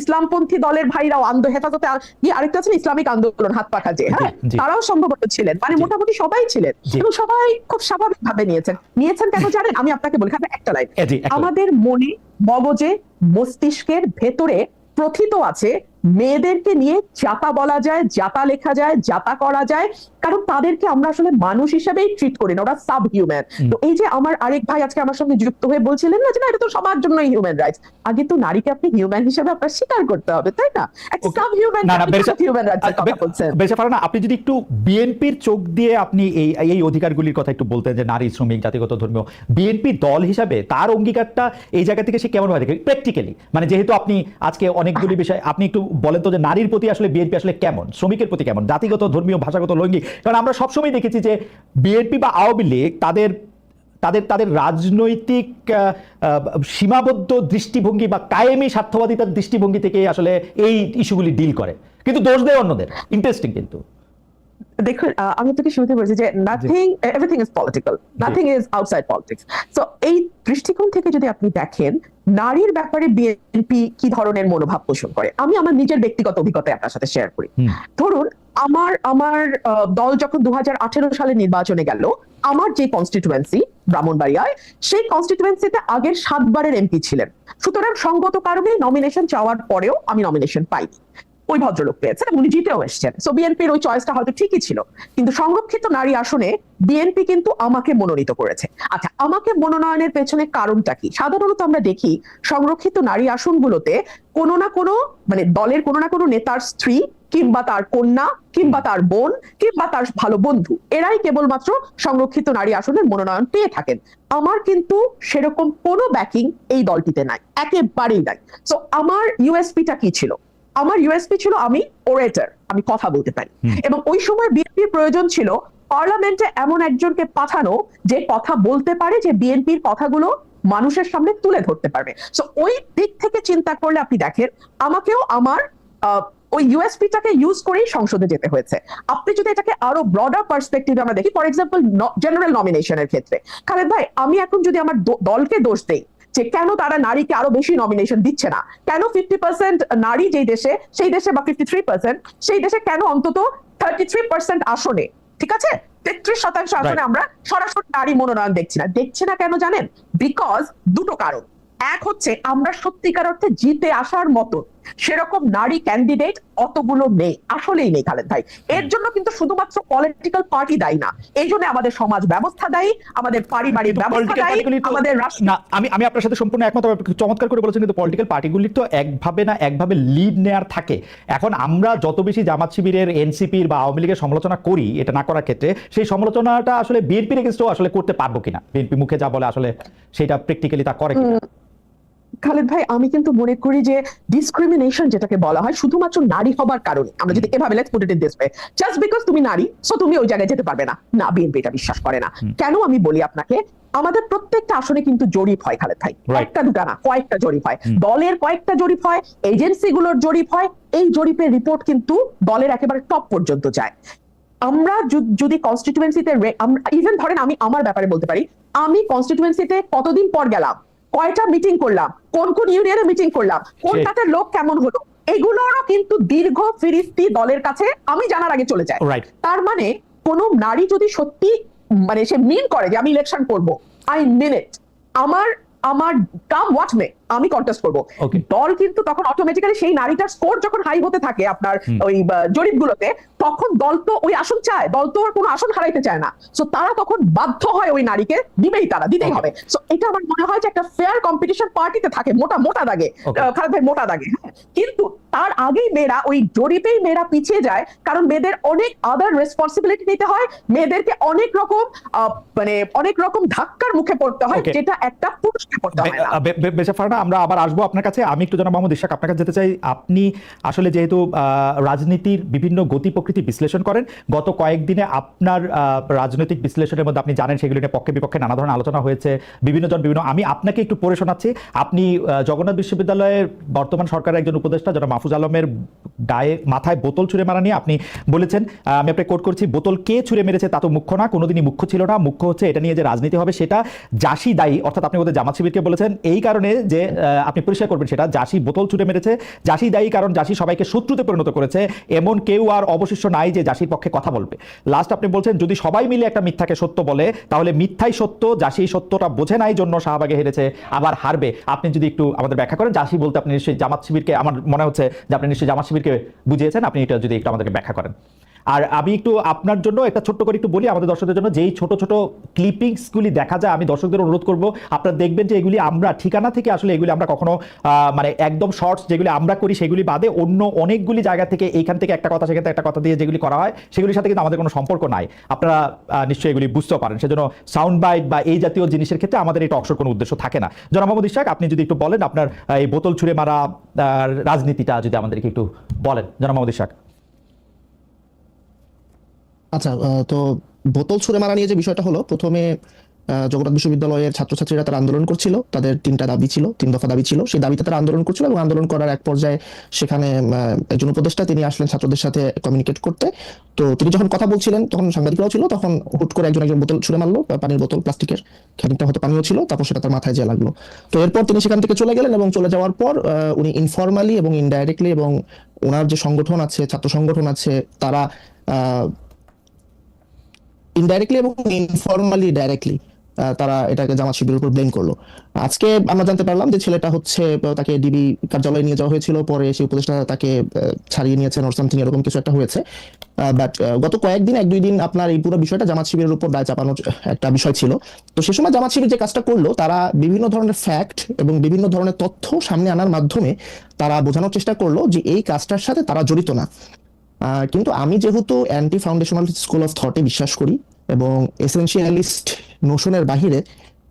ইসলামপন্থী দলের ভাইরাও, হেফাজতে আরেকটা আছে ইসলামিক আন্দোলন হাত পাখা যে, হ্যাঁ, তারাও সম্ভবত ছিলেন, মানে মোটামুটি সবাই ছিলেন এবং সবাই খুব স্বাভাবিক ভাবে নিয়েছেন কেন জানেন? আমি আপনাকে বলি, একটা লাইন, আমাদের মনে, মগজে, মস্তিষ্কের ভেতরে প্রথিত আছে মেয়েদেরকে নিয়ে জাতা বলা যায়, জাতা লেখা যায়, জাতা করা যায়, কারণ তাদেরকে আমরা আসলে মানুষ হিসেবেই ট্রিট করি না, ওরা সাব হিউম্যান। তো এই যে আমার আরেক ভাই আজকে আমার সঙ্গে যুক্ত হয়ে বলছিলেন না যে না এটা তো সবার জন্যই হিউম্যান রাইটস, আগে তো নারীকে আপনি হিউম্যান হিসেবে আপনার স্বীকার করতে হবে, তাই না? একটা সাব হিউম্যান হিউম্যান রাইটসের কথা বলছেন। বেশি পারে না, আপনি যদি একটু বিএনপির চোখ দিয়ে আপনি এই অধিকারগুলির কথা একটু বলতেন, যে নারী, শ্রমিক, জাতিগত, ধর্মীয়, বিএনপি দল হিসাবে তার অঙ্গীকারটা এই জায়গা থেকে সে কেমন হয় দেখে প্র্যাকটিক্যালি, মানে যেহেতু আপনি আজকে অনেকগুলি বিষয়, আপনি একটু বলেন তো যে নারীর প্রতি আসলে বিএনপি আসলে কেমন, শ্রমিকের প্রতি কেমন, জাতিগত, ধর্মীয়, ভাষাগত, লৈঙ্গিক? কারণ আমরা সবসময় দেখেছি যে বিএনপি বা আওয়ামী লীগ তাদের রাজনৈতিক সীমাবদ্ধ দৃষ্টিভঙ্গি বা কায়েমি স্বার্থবাদিতার দৃষ্টিভঙ্গি থেকে আসলে এই ইস্যুগুলি ডিল করে, কিন্তু দোষ দেয় অন্যদের। ইন্টারেস্টিং কিন্তু দেখুন, আমি তোকে শুরুতে বলছি যে everything is political, nothing is outside politics. So এই দৃষ্টিকোণ থেকে যদি আপনি দেখেন নারীর ব্যাপারে বিএনপি কি ধরনের মনোভাব পোষণ করে, আমি আমার নিজের ব্যক্তিগত অভিজ্ঞতা আপনার সাথে শেয়ার করি। ধরুন আমার আমার দল যখন 2018 সালে নির্বাচনে গেল, আমার যে কনস্টিটুয়েন্সি ব্রাহ্মণবাড়িয়ায়, সেই কনস্টিটুয়েন্সিতে আগের 7 বারের এমপি ছিলেন। সুতরাং সঙ্গত কারণে নমিনেশন চাওয়ার পরেও আমি নমিনেশন পাইনি, ওই ভদ্রলোক পেয়েছেন এবং উনি জিতেও এসেছেন। সো বিএনপির ওই চয়েসটা হয়তো ঠিকই ছিল, কিন্তু সংরক্ষিত নারী আসনে বিএনপি কিন্তু আমাকে মনোনীত করেছে। আচ্ছা, আমাকে মনোনয়নের পেছনে কারণটা কি? সাধারণত আমরা দেখি সংরক্ষিত নারী আসনগুলোতে কোনো না কোনো মানে দলের কোনো না কোনো নেতার স্ত্রী কিংবা তার কন্যা কিংবা তার বোন কিংবা তার ভালো বন্ধু, এরাই কেবলমাত্র সংরক্ষিত নারী আসনের মনোনয়ন পেয়ে থাকেন। আমার কিন্তু সেরকম কোনো ব্যাকিং এই দলটিতে নাই, একেবারেই নাই। সো আমার ইউএসপিটা কি ছিল? আমার ইউএসপি ছিল আমি ওরেটর, আমি কথা বলতে পারি, এবং ওই সময় বিএনপির প্রয়োজন ছিল পার্লামেন্টে এমন একজনকে পাঠানো যে কথা বলতে পারে, যে বিএনপির কথাগুলো মানুষের সামনে তুলে ধরতে পারবে। সো ওই দিক থেকে চিন্তা করলে আপনি দেখেন আমাকেও আমার ওই ইউএসপিটাকে ইউজ করেই সংসদে যেতে হয়েছে। আপনি যদি এটাকে আরো ব্রডার পার্সপেক্টিভে আমরা দেখি, ফর এক্সাম্পল জেনারেল নমিনেশনের ক্ষেত্রে, খালেদ ভাই, আমি এখন যদি আমার দলকে দোষ দেই যে কেন তারা নারীকে আরো বেশি নমিনেশন দিচ্ছে না, কেন 50% নারী যেই দেশে সেই দেশে বা 53% সেই দেশে কেন অন্তত 33% আসনে, ঠিক আছে, 33% আসনে আমরা সরাসরি নারী মনোনয়ন দেখছি না কেন জানেন? বিকজ দুটো কারণ। এক হচ্ছে আমরা সত্যিকার অর্থে জিতে আসার মতো সেরকম নারী ক্যান্ডিডেট অতগুলো নেই, আসলেই নেই খালেদ ভাই। এর জন্য কিন্তু শুধুমাত্র পলিটিক্যাল পার্টি দায়ী না, এই জন্য আমাদের সমাজ ব্যবস্থা দায়ী, আমাদের পারিবারিক ব্যবস্থা দায়ী, আমাদের না, আমি আপনার সাথে সম্পূর্ণ একমত। চমৎকার করে বলেছেন, কিন্তু পলিটিক্যাল পার্টিগুলির তো একভাবে না একভাবে লিড নেয়ার থাকে। এখন আমরা যত বেশি জামাত শিবিরের, এনসিপির বা আওয়ামী লীগের সমালোচনা করি এটা না করার ক্ষেত্রে, সেই সমালোচনাটা আসলে বিএনপির এগেইনস্টও আসলে করতে পারবো কিনা, বিএনপি মুখে যা বলে আসলে সেটা প্র্যাকটিক্যালি তা করে কিনা। খালেদ ভাই, আমি কিন্তু মনে করি যে ডিসক্রিমিনেশন যেটাকে বলা হয় শুধুমাত্র নারী হবার কারণে, আমরা যদি এভাবে let's put it in this way, just because তুমি নারী সো তুমি ওই জায়গায় যেতে পারবে না, না, বিএনপি এটা বিশ্বাস করে না। কেন আমি বলি আপনাকে, আমাদের প্রত্যেকটা আসনে কিন্তু জরিপ হয় খালেদ ভাই, একটা দুটা না, কয়েকটা জরিপ হয়, দলের কয়েকটা জরিপ হয়, এজেন্সিগুলোর জরিপ হয়। এই জরিপের রিপোর্ট কিন্তু দলের একেবারে টপ পর্যন্ত যায়। আমরা যদি কনস্টিটিউয়েন্সিতে ইভেন ধরেন, আমি আমার ব্যাপারে বলতে পারি, আমি কনস্টিটিউয়েন্সিতে কতদিন পর গেলাম, কয়টা মিটিং করলাম, কোন কোন ইউনিয়নে মিটিং করলাম, কোনটাতে লোক কেমন হলো, এগুলোরও কিন্তু দীর্ঘ ফিরিস্তি দলের কাছে আমি জানার আগে চলে যায়। তার মানে কোন নারী যদি সত্যি মানে সে মিন করে যে আমি ইলেকশন করব, আই মিন ইট, আমার কাম হোয়াট মে আমি কন্টেস্ট করব, দল কিন্তু তখন অটোমেটিক্যালি সেই নারীটার স্কোর যখন হাই হতে থাকে আপনার ওই জরিপগুলোতে, তখন দল তো ওই আসন চায়, দল তো আর কোনো আসন হারাইতে চায় না। সো তারা তখন বাধ্য হয় ওই নারীকে দিবেই, তারা দিতেই হবে। সো এটা আমার মনে হয় যে একটা ফেয়ার কম্পিটিশন পার্টিতে থাকে, মোটা দাগে খালেদ ভাই, মোটা দাগে। কিন্তু তার আগেই মেয়েরা ওই জরিপেই মেয়েরা পিছিয়ে যায়, কারণ মেয়েদের অনেক আদার রেসপন্সিবিলিটি নিতে হয়, মেয়েদেরকে অনেক রকম ধাক্কার মুখে পড়তে হয়, যেটা একটা পুরুষকে পড়তে হয় না। বেশাফারনা, আমরা আবার আসবো আপনার কাছে। আমি একটু জনাব মোহাম্মদ ইশরাক আপনার কাছে যেতে চাই। আপনি আসলে যেহেতু রাজনীতির বিভিন্ন গতি প্রকৃতি বিশ্লেষণ করেন, গত কয়েকদিনে আপনার রাজনৈতিক বিশ্লেষণের মধ্যে আপনি জানেন সেগুলো নিয়ে পক্ষে বিপক্ষে নানা ধরনের আলোচনা হয়েছে, বিভিন্ন আমি আপনাকে একটু পড়ে শোনাচ্ছি। আপনি জগন্নাথ বিশ্ববিদ্যালয়ের বর্তমান সরকারের একজন উপদেষ্টা জনাব মাহফুজ আলমের মাথায় বোতল ছুঁড়ে মারা নিয়ে আপনি বলেছেন, আমি আপনাকে কোট করছি, বোতল কে ছুঁড়ে মেরেছে তা তো মুখ্য না, কোনোদিনই মুখ্য ছিল না, মুখ্য হচ্ছে এটা নিয়ে যে রাজনীতি হবে সেটা জাসি দায়ী। অর্থাৎ আপনি ওদের জামাত শিবিরকে বলেছেন এই কারণে যে আপনি পরিষ্কার করবেন সেটা জাসি বোতল ছুঁড়ে মেরেছে, জাসি দায়ী কারণ জাসি সবাইকে শত্রুতে পরিণত করেছে, এমন কেউ আর অবশিষ্ট নাই যে জাসির পক্ষে কথা বলবে। লাস্ট আপনি বলছেন যদি সবাই মিলে একটা মিথ্যাকে সত্য বলে তাহলে মিথ্যাই সত্য, জাসি এই সত্যটা বোঝে নাই জন্য শাহবাগে হেরেছে, আবার হারবে। আপনি যদি একটু আমাদের ব্যাখ্যা করেন, জাসি বলতে আপনি নিশ্চয়ই জামাত শিবিরকে, আমার মনে হচ্ছে যে আপনি নিশ্চয়ই জামাত শিবিরকে বুঝিয়েছেন, আপনি এটা যদি একটু আমাদেরকে ব্যাখ্যা করেন। আর আমি একটু আপনার জন্য একটা ছোট্ট করে একটু বলি আমাদের দর্শকদের জন্য, যেই ছোট ছোট ক্লিপিংসগুলি দেখা যায়, আমি দর্শকদের অনুরোধ করব আপনারা দেখবেন যে এগুলি আমরা ঠিকানা থেকে আসলে এগুলি আমরা কখনো মানে একদম শর্টস যেগুলি আমরা করি সেগুলি বাদে অন্য অনেকগুলি জায়গা থেকে, এইখান থেকে একটা কথা সেখান থেকে একটা কথা দিয়ে যেগুলি করা হয় সেগুলির সাথে কিন্তু আমাদের কোনো সম্পর্ক নাই, আপনারা নিশ্চয়ই এগুলি বুঝতেও পারেন। সেজন্য সাউন্ড বাইট বা এই জাতীয় জিনিসের ক্ষেত্রে আমাদের এই টকশোর কোনো উদ্দেশ্য থাকে না। জনাব মোহাম্মদ ইশরাক, আপনি যদি একটু বলেন আপনার এই বোতল ছুঁড়ে মারা রাজনীতিটা যদি আমাদেরকে একটু বলেন। জনাব মোহাম্মদ ইশরাক। আচ্ছা, তো বোতল ছুঁড়ে মারা নিয়ে যে বিষয়টা হলো, প্রথমে জগন্নাথ বিশ্ববিদ্যালয়ের ছাত্রছাত্রীরা তারা আন্দোলন করছিল, তাদের 3টা দাবি ছিল, 3 দফা দাবি ছিল, সেই দাবিতে তারা আন্দোলন করছিল এবং আন্দোলন করার এক পর্যায়ে সেখানে একজন উপদেষ্টা তিনি আসলেন ছাত্রদের সাথে কমিউনিকেট করতে। তো তিনি যখন কথা বলছিলেন তখন সাংবাদিকরাও ছিল, তখন হুট করে একজন বোতল ছুঁড়ে মারলো, পানির বোতল, প্লাস্টিকের, খানিকটা হয়তো পানিও ছিল, তারপর সেটা তার মাথায় যেয়ে লাগলো। তো এরপর তিনি সেখান থেকে চলে গেলেন এবং চলে যাওয়ার পর উনি ইনফরমালি এবং ইনডাইরেক্টলি এবং ওনার যে সংগঠন আছে, ছাত্র সংগঠন আছে, তারা ইনডাইরেক্টলি এবং ইনফরমালি ডাইরেক্টলি তারা এটাকে জামাত শিবিরের উপর ব্লেম করলো। আজকে আমরা জানতে পারলাম যে ছেলেটা হচ্ছে তাকে ডিবি কার্যালয়ে নিয়ে যাওয়া হয়েছিল, পরে সেই উপদেষ্টা তাকে ছাড়িয়ে নিয়েছেন অর সামথিং, এরকম কিছু একটা হয়েছে। বাট গত কয়েকদিন, 1-2 দিন আপনার এই পুরো বিষয়টা জামাত শিবিরের উপর দায় চাপানোর একটা বিষয় ছিল। তো সে সময় জামাত শিবির যে কাজটা করলো, তারা বিভিন্ন ধরনের ফ্যাক্ট এবং বিভিন্ন ধরনের তথ্য সামনে আনার মাধ্যমে তারা বোঝানোর চেষ্টা করলো যে এই কাজটার সাথে তারা জড়িত না। কিন্তু আমি যেহেতু অ্যান্টি ফাউন্ডেশনাল স্কুল অফ থটে বিশ্বাস করি এবং এসেনশিয়ালিস্ট নোশনের বাহিরে,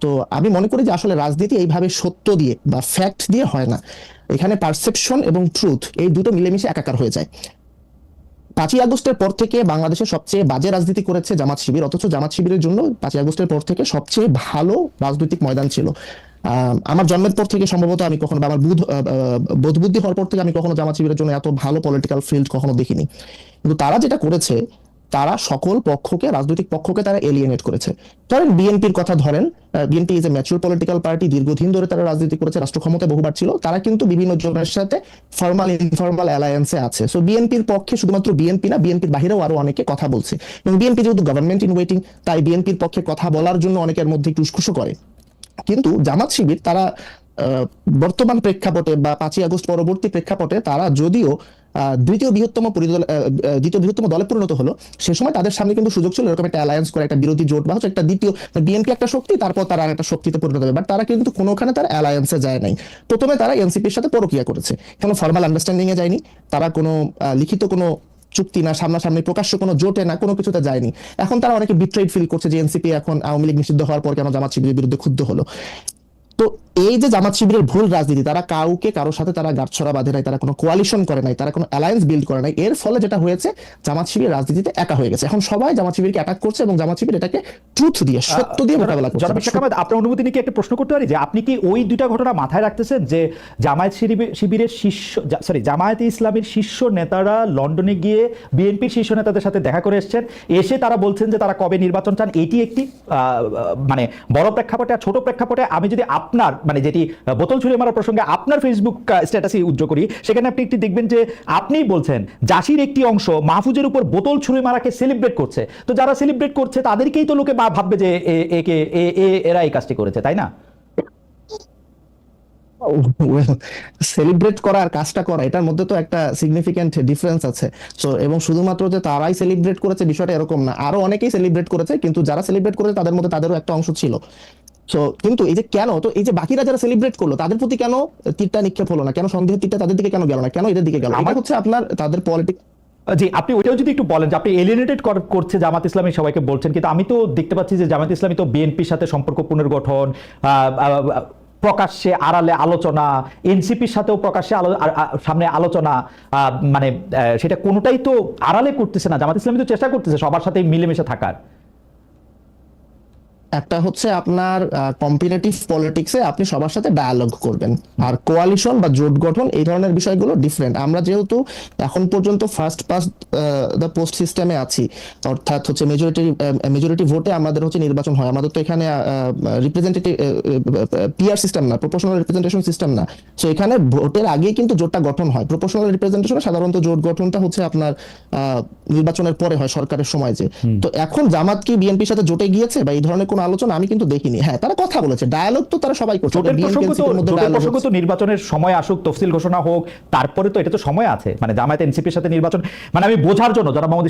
তো আমি মনে করি যে আসলে রাজনীতি এইভাবে সত্য দিয়ে বা ফ্যাক্ট দিয়ে হয় না। এখানে পারসেপশন এবং ট্রুথ এই দুটো মিলেমিশে একাকার হয়ে যায়। 5ই আগস্টের পর থেকে বাংলাদেশে সবচেয়ে বাজে রাজনীতি করেছে জামাত শিবির, অথচ জামাত শিবিরের জন্য 5ই আগস্টের পর থেকে সবচেয়ে ভালো রাজনৈতিক ময়দান ছিল। আমার জন্মের পর থেকে সম্ভবত আমি কখনো, বা আমার বোধ বুদ্ধি হওয়ার পর থেকে আমি কখনো জামাত শিবিরের জন্য এত ভালো পলিটিক্যাল ফিল্ড কখনো দেখিনি। কিন্তু তারা যেটা করেছে, তারা সকল পক্ষকে, রাজনৈতিক পক্ষকে তারা এলিয়েনেট করেছে। ধরেন বিএনপির কথা ধরেন, BNP is a mature political party, দীর্ঘদিন ধরে তারা রাজনীতি করেছে, রাষ্ট্র ক্ষমতায় বহুবার ছিল, তারা কিন্তু বিভিন্ন জনের সাথে ফর্মাল ইনফর্মাল অ্যালায়েন্সে আছে। সো বিএনপির পক্ষে শুধুমাত্র বিএনপি না, বিএনপির বাহিরেও আরো অনেকে কথা বলছে, এবং বিএনপি যেহেতু গভর্নমেন্ট ইন ওয়েটিং, তাই বিএনপির পক্ষে কথা বলার জন্য অনেকের মধ্যে একটু উসখুসো করে। কিন্তু জামাত শিবির তারা বর্তমান প্রেক্ষাপটে বা 5ই আগস্ট পরবর্তী প্রেক্ষাপটে তারা যদিও দ্বিতীয় বৃহত্তম দলে পরিণত হলো, সে সময় তাদের সামনে কিন্তু সুযোগ ছিল এরকম একটা অ্যালায়েন্স করে, একটা বিরোধী জোট বা হচ্ছে একটা দ্বিতীয়, বিএনপি একটা শক্তি, তারপর তারা একটা শক্তিতে পরিণত হবে। বাট তারা কিন্তু কোনোখানে তারা অ্যালায়েন্সে যায় নাই। প্রথমে তারা এনসিপির সাথে পরকিয়া করেছে, কোনো ফর্মাল আন্ডারস্ট্যান্ডিং এ যায়নি, তারা কোনো লিখিত কোনো চুক্তি না, সামনাসামনি প্রকাশ্য কোনো জোটে না, কোনো কিছুতে যায়নি। এখন তারা অনেকে বিট্রেড ফিল করছে যে এনসিপি এখন আওয়ামী লীগ নিষিদ্ধ হওয়ার পর কেন জামাত শিবিরের বিরুদ্ধে ক্ষুব্ধ হলো। তো এই যে জামাত শিবিরের ভুল রাজনীতি, তারা কাউকে কারোর সাথে তারা গাঁটছড়া বাঁধে নাই, তারা কোনো কোয়ালিশন করে নাই, তারা কোনো অ্যালায়েন্স বিল্ড করে নাই। এর ফলে যেটা হয়েছে, জামাত শিবির রাজনীতিতে একা হয়ে গেছে। এখন সবাই জামাত শিবিরকে অ্যাটাক করছে এবং জামাত শিবির এটাকে ট্রুথ দিয়ে, সত্য দিয়ে মোকাবেলা করছে। জনাব শেখ আহমেদ, আপনার অনুমতি নিয়ে কি একটা প্রশ্ন করতে পারি, যে আপনি কি ওই দুইটা ঘটনা মাথায় রাখতেছেন, যে শিবিরের জামায়াতে ইসলামের শীর্ষ নেতারা লন্ডনে গিয়ে বিএনপির শীর্ষ নেতাদের সাথে দেখা করে এসেছেন, এসে তারা বলছেন যে তারা কবে নির্বাচন চান, এটি একটি মানে বড় প্রেক্ষাপটে। আর ছোট প্রেক্ষাপটে আমি যদি আপনার মানে যেটি বোতল ছুঁড়ে মারার প্রসঙ্গে আপনার ফেসবুক স্ট্যাটাসে উদ্যোগ করি, সেখানে আপনি একটি দেখবেন যে আপনিই বলছেন জাসির একটি অংশ মাহফুজের উপর বোতল ছুঁড়ে মারাকে সেলিব্রেট করছে। তো যারা সেলিব্রেট করছে তাদেরকেই তো লোকে ভাববে যে এরা এই কাজটি করেছে, তাই না? সেলিব্রেট করা আর কাজটা করা, এটার মধ্যে তো একটা সিগনিফিক্যান্ট ডিফারেন্স আছে। সো এবং শুধুমাত্র যে তারাই সেলিব্রেট করেছে বিষয়টা এরকম না, আরো অনেকেই সেলিব্রেট করেছে, কিন্তু যারা সেলিব্রেট করেছে তাদের মধ্যে তাদেরও একটা অংশ ছিল। তো কিন্তু এই যে কেন, তো এই যে বাকিরা যারা সেলিব্রেট করলো তাদের প্রতি কেন তীরটা নিক্ষেপ হলো না, কেন সন্দেহের তীরটা তাদের দিকে কেন গেল না, কেন এদের দিকে গেল? আমার হচ্ছে আপনার তাদের পলিটিক্স। জি, আপনি ওইটাও যদি একটু বলেন যে আপনি এলিয়েনেটেড করছে জামাত ইসলামী সবাইকে বলছেন, কিন্তু আমি তো দেখতে পাচ্ছি যে জামাত ইসলামী তো বিএনপির সাথে সম্পর্ক পুনর্গঠন, প্রকাশ্যে আড়ালে আলোচনা, এনসিপির সাথেও প্রকাশ্যে সামনে আলোচনা, মানে সেটা কোনোটাই তো আড়ালে করতেছে না। জামাত ইসলামী তো চেষ্টা করতেছে সবার সাথে মিলেমিশে থাকার। একটা হচ্ছে আপনার কম্পিটিটিভ পলিটিক্সে আপনি সবার সাথে ডায়ালগ করবেন, আর কোয়ালিশন বা জোট গঠন এই ধরনের বিষয়গুলো ডিফারেন্ট। আমরা যেহেতু এখন পর্যন্ত ফার্স্ট পাস্ট দ্য পোস্ট সিস্টেমে আছি, অর্থাৎ হচ্ছে মেজরিটি ভোটে আমাদের হচ্ছে নির্বাচন হয়, আমাদের তো এখানে রিপ্রেজেন্টেটিভ পিআর সিস্টেম না, প্রপোর্শনাল রিপ্রেজেন্টেশন সিস্টেম না। সো এখানে ভোটের আগে কিন্তু জোটটা গঠন হয়। প্রপোর্শনাল রিপ্রেজেন্টেশনে সাধারণত জোট গঠনটা হচ্ছে আপনার নির্বাচনের পরে হয়, সরকারের সময় যে। তো এখন জামাত কি বিএনপির সাথে জোটে গিয়েছে বা এই ধরনের কোনো আলোচনা আমি কিন্তু দেখিনি। হ্যাঁ, তারা কথা বলেছে, ডায়ালগ তো তারা সবাই করছে। প্রসঙ্গ তো নির্বাচনের সময় আসুক, তফসিল ঘোষণা হোক, তারপরে তো এটা তো সময় আছে। মানে জামায়াত এনসিপির সাথে নির্বাচন, মানে আমি বোঝার জন্য, যারা মোহাম্মদ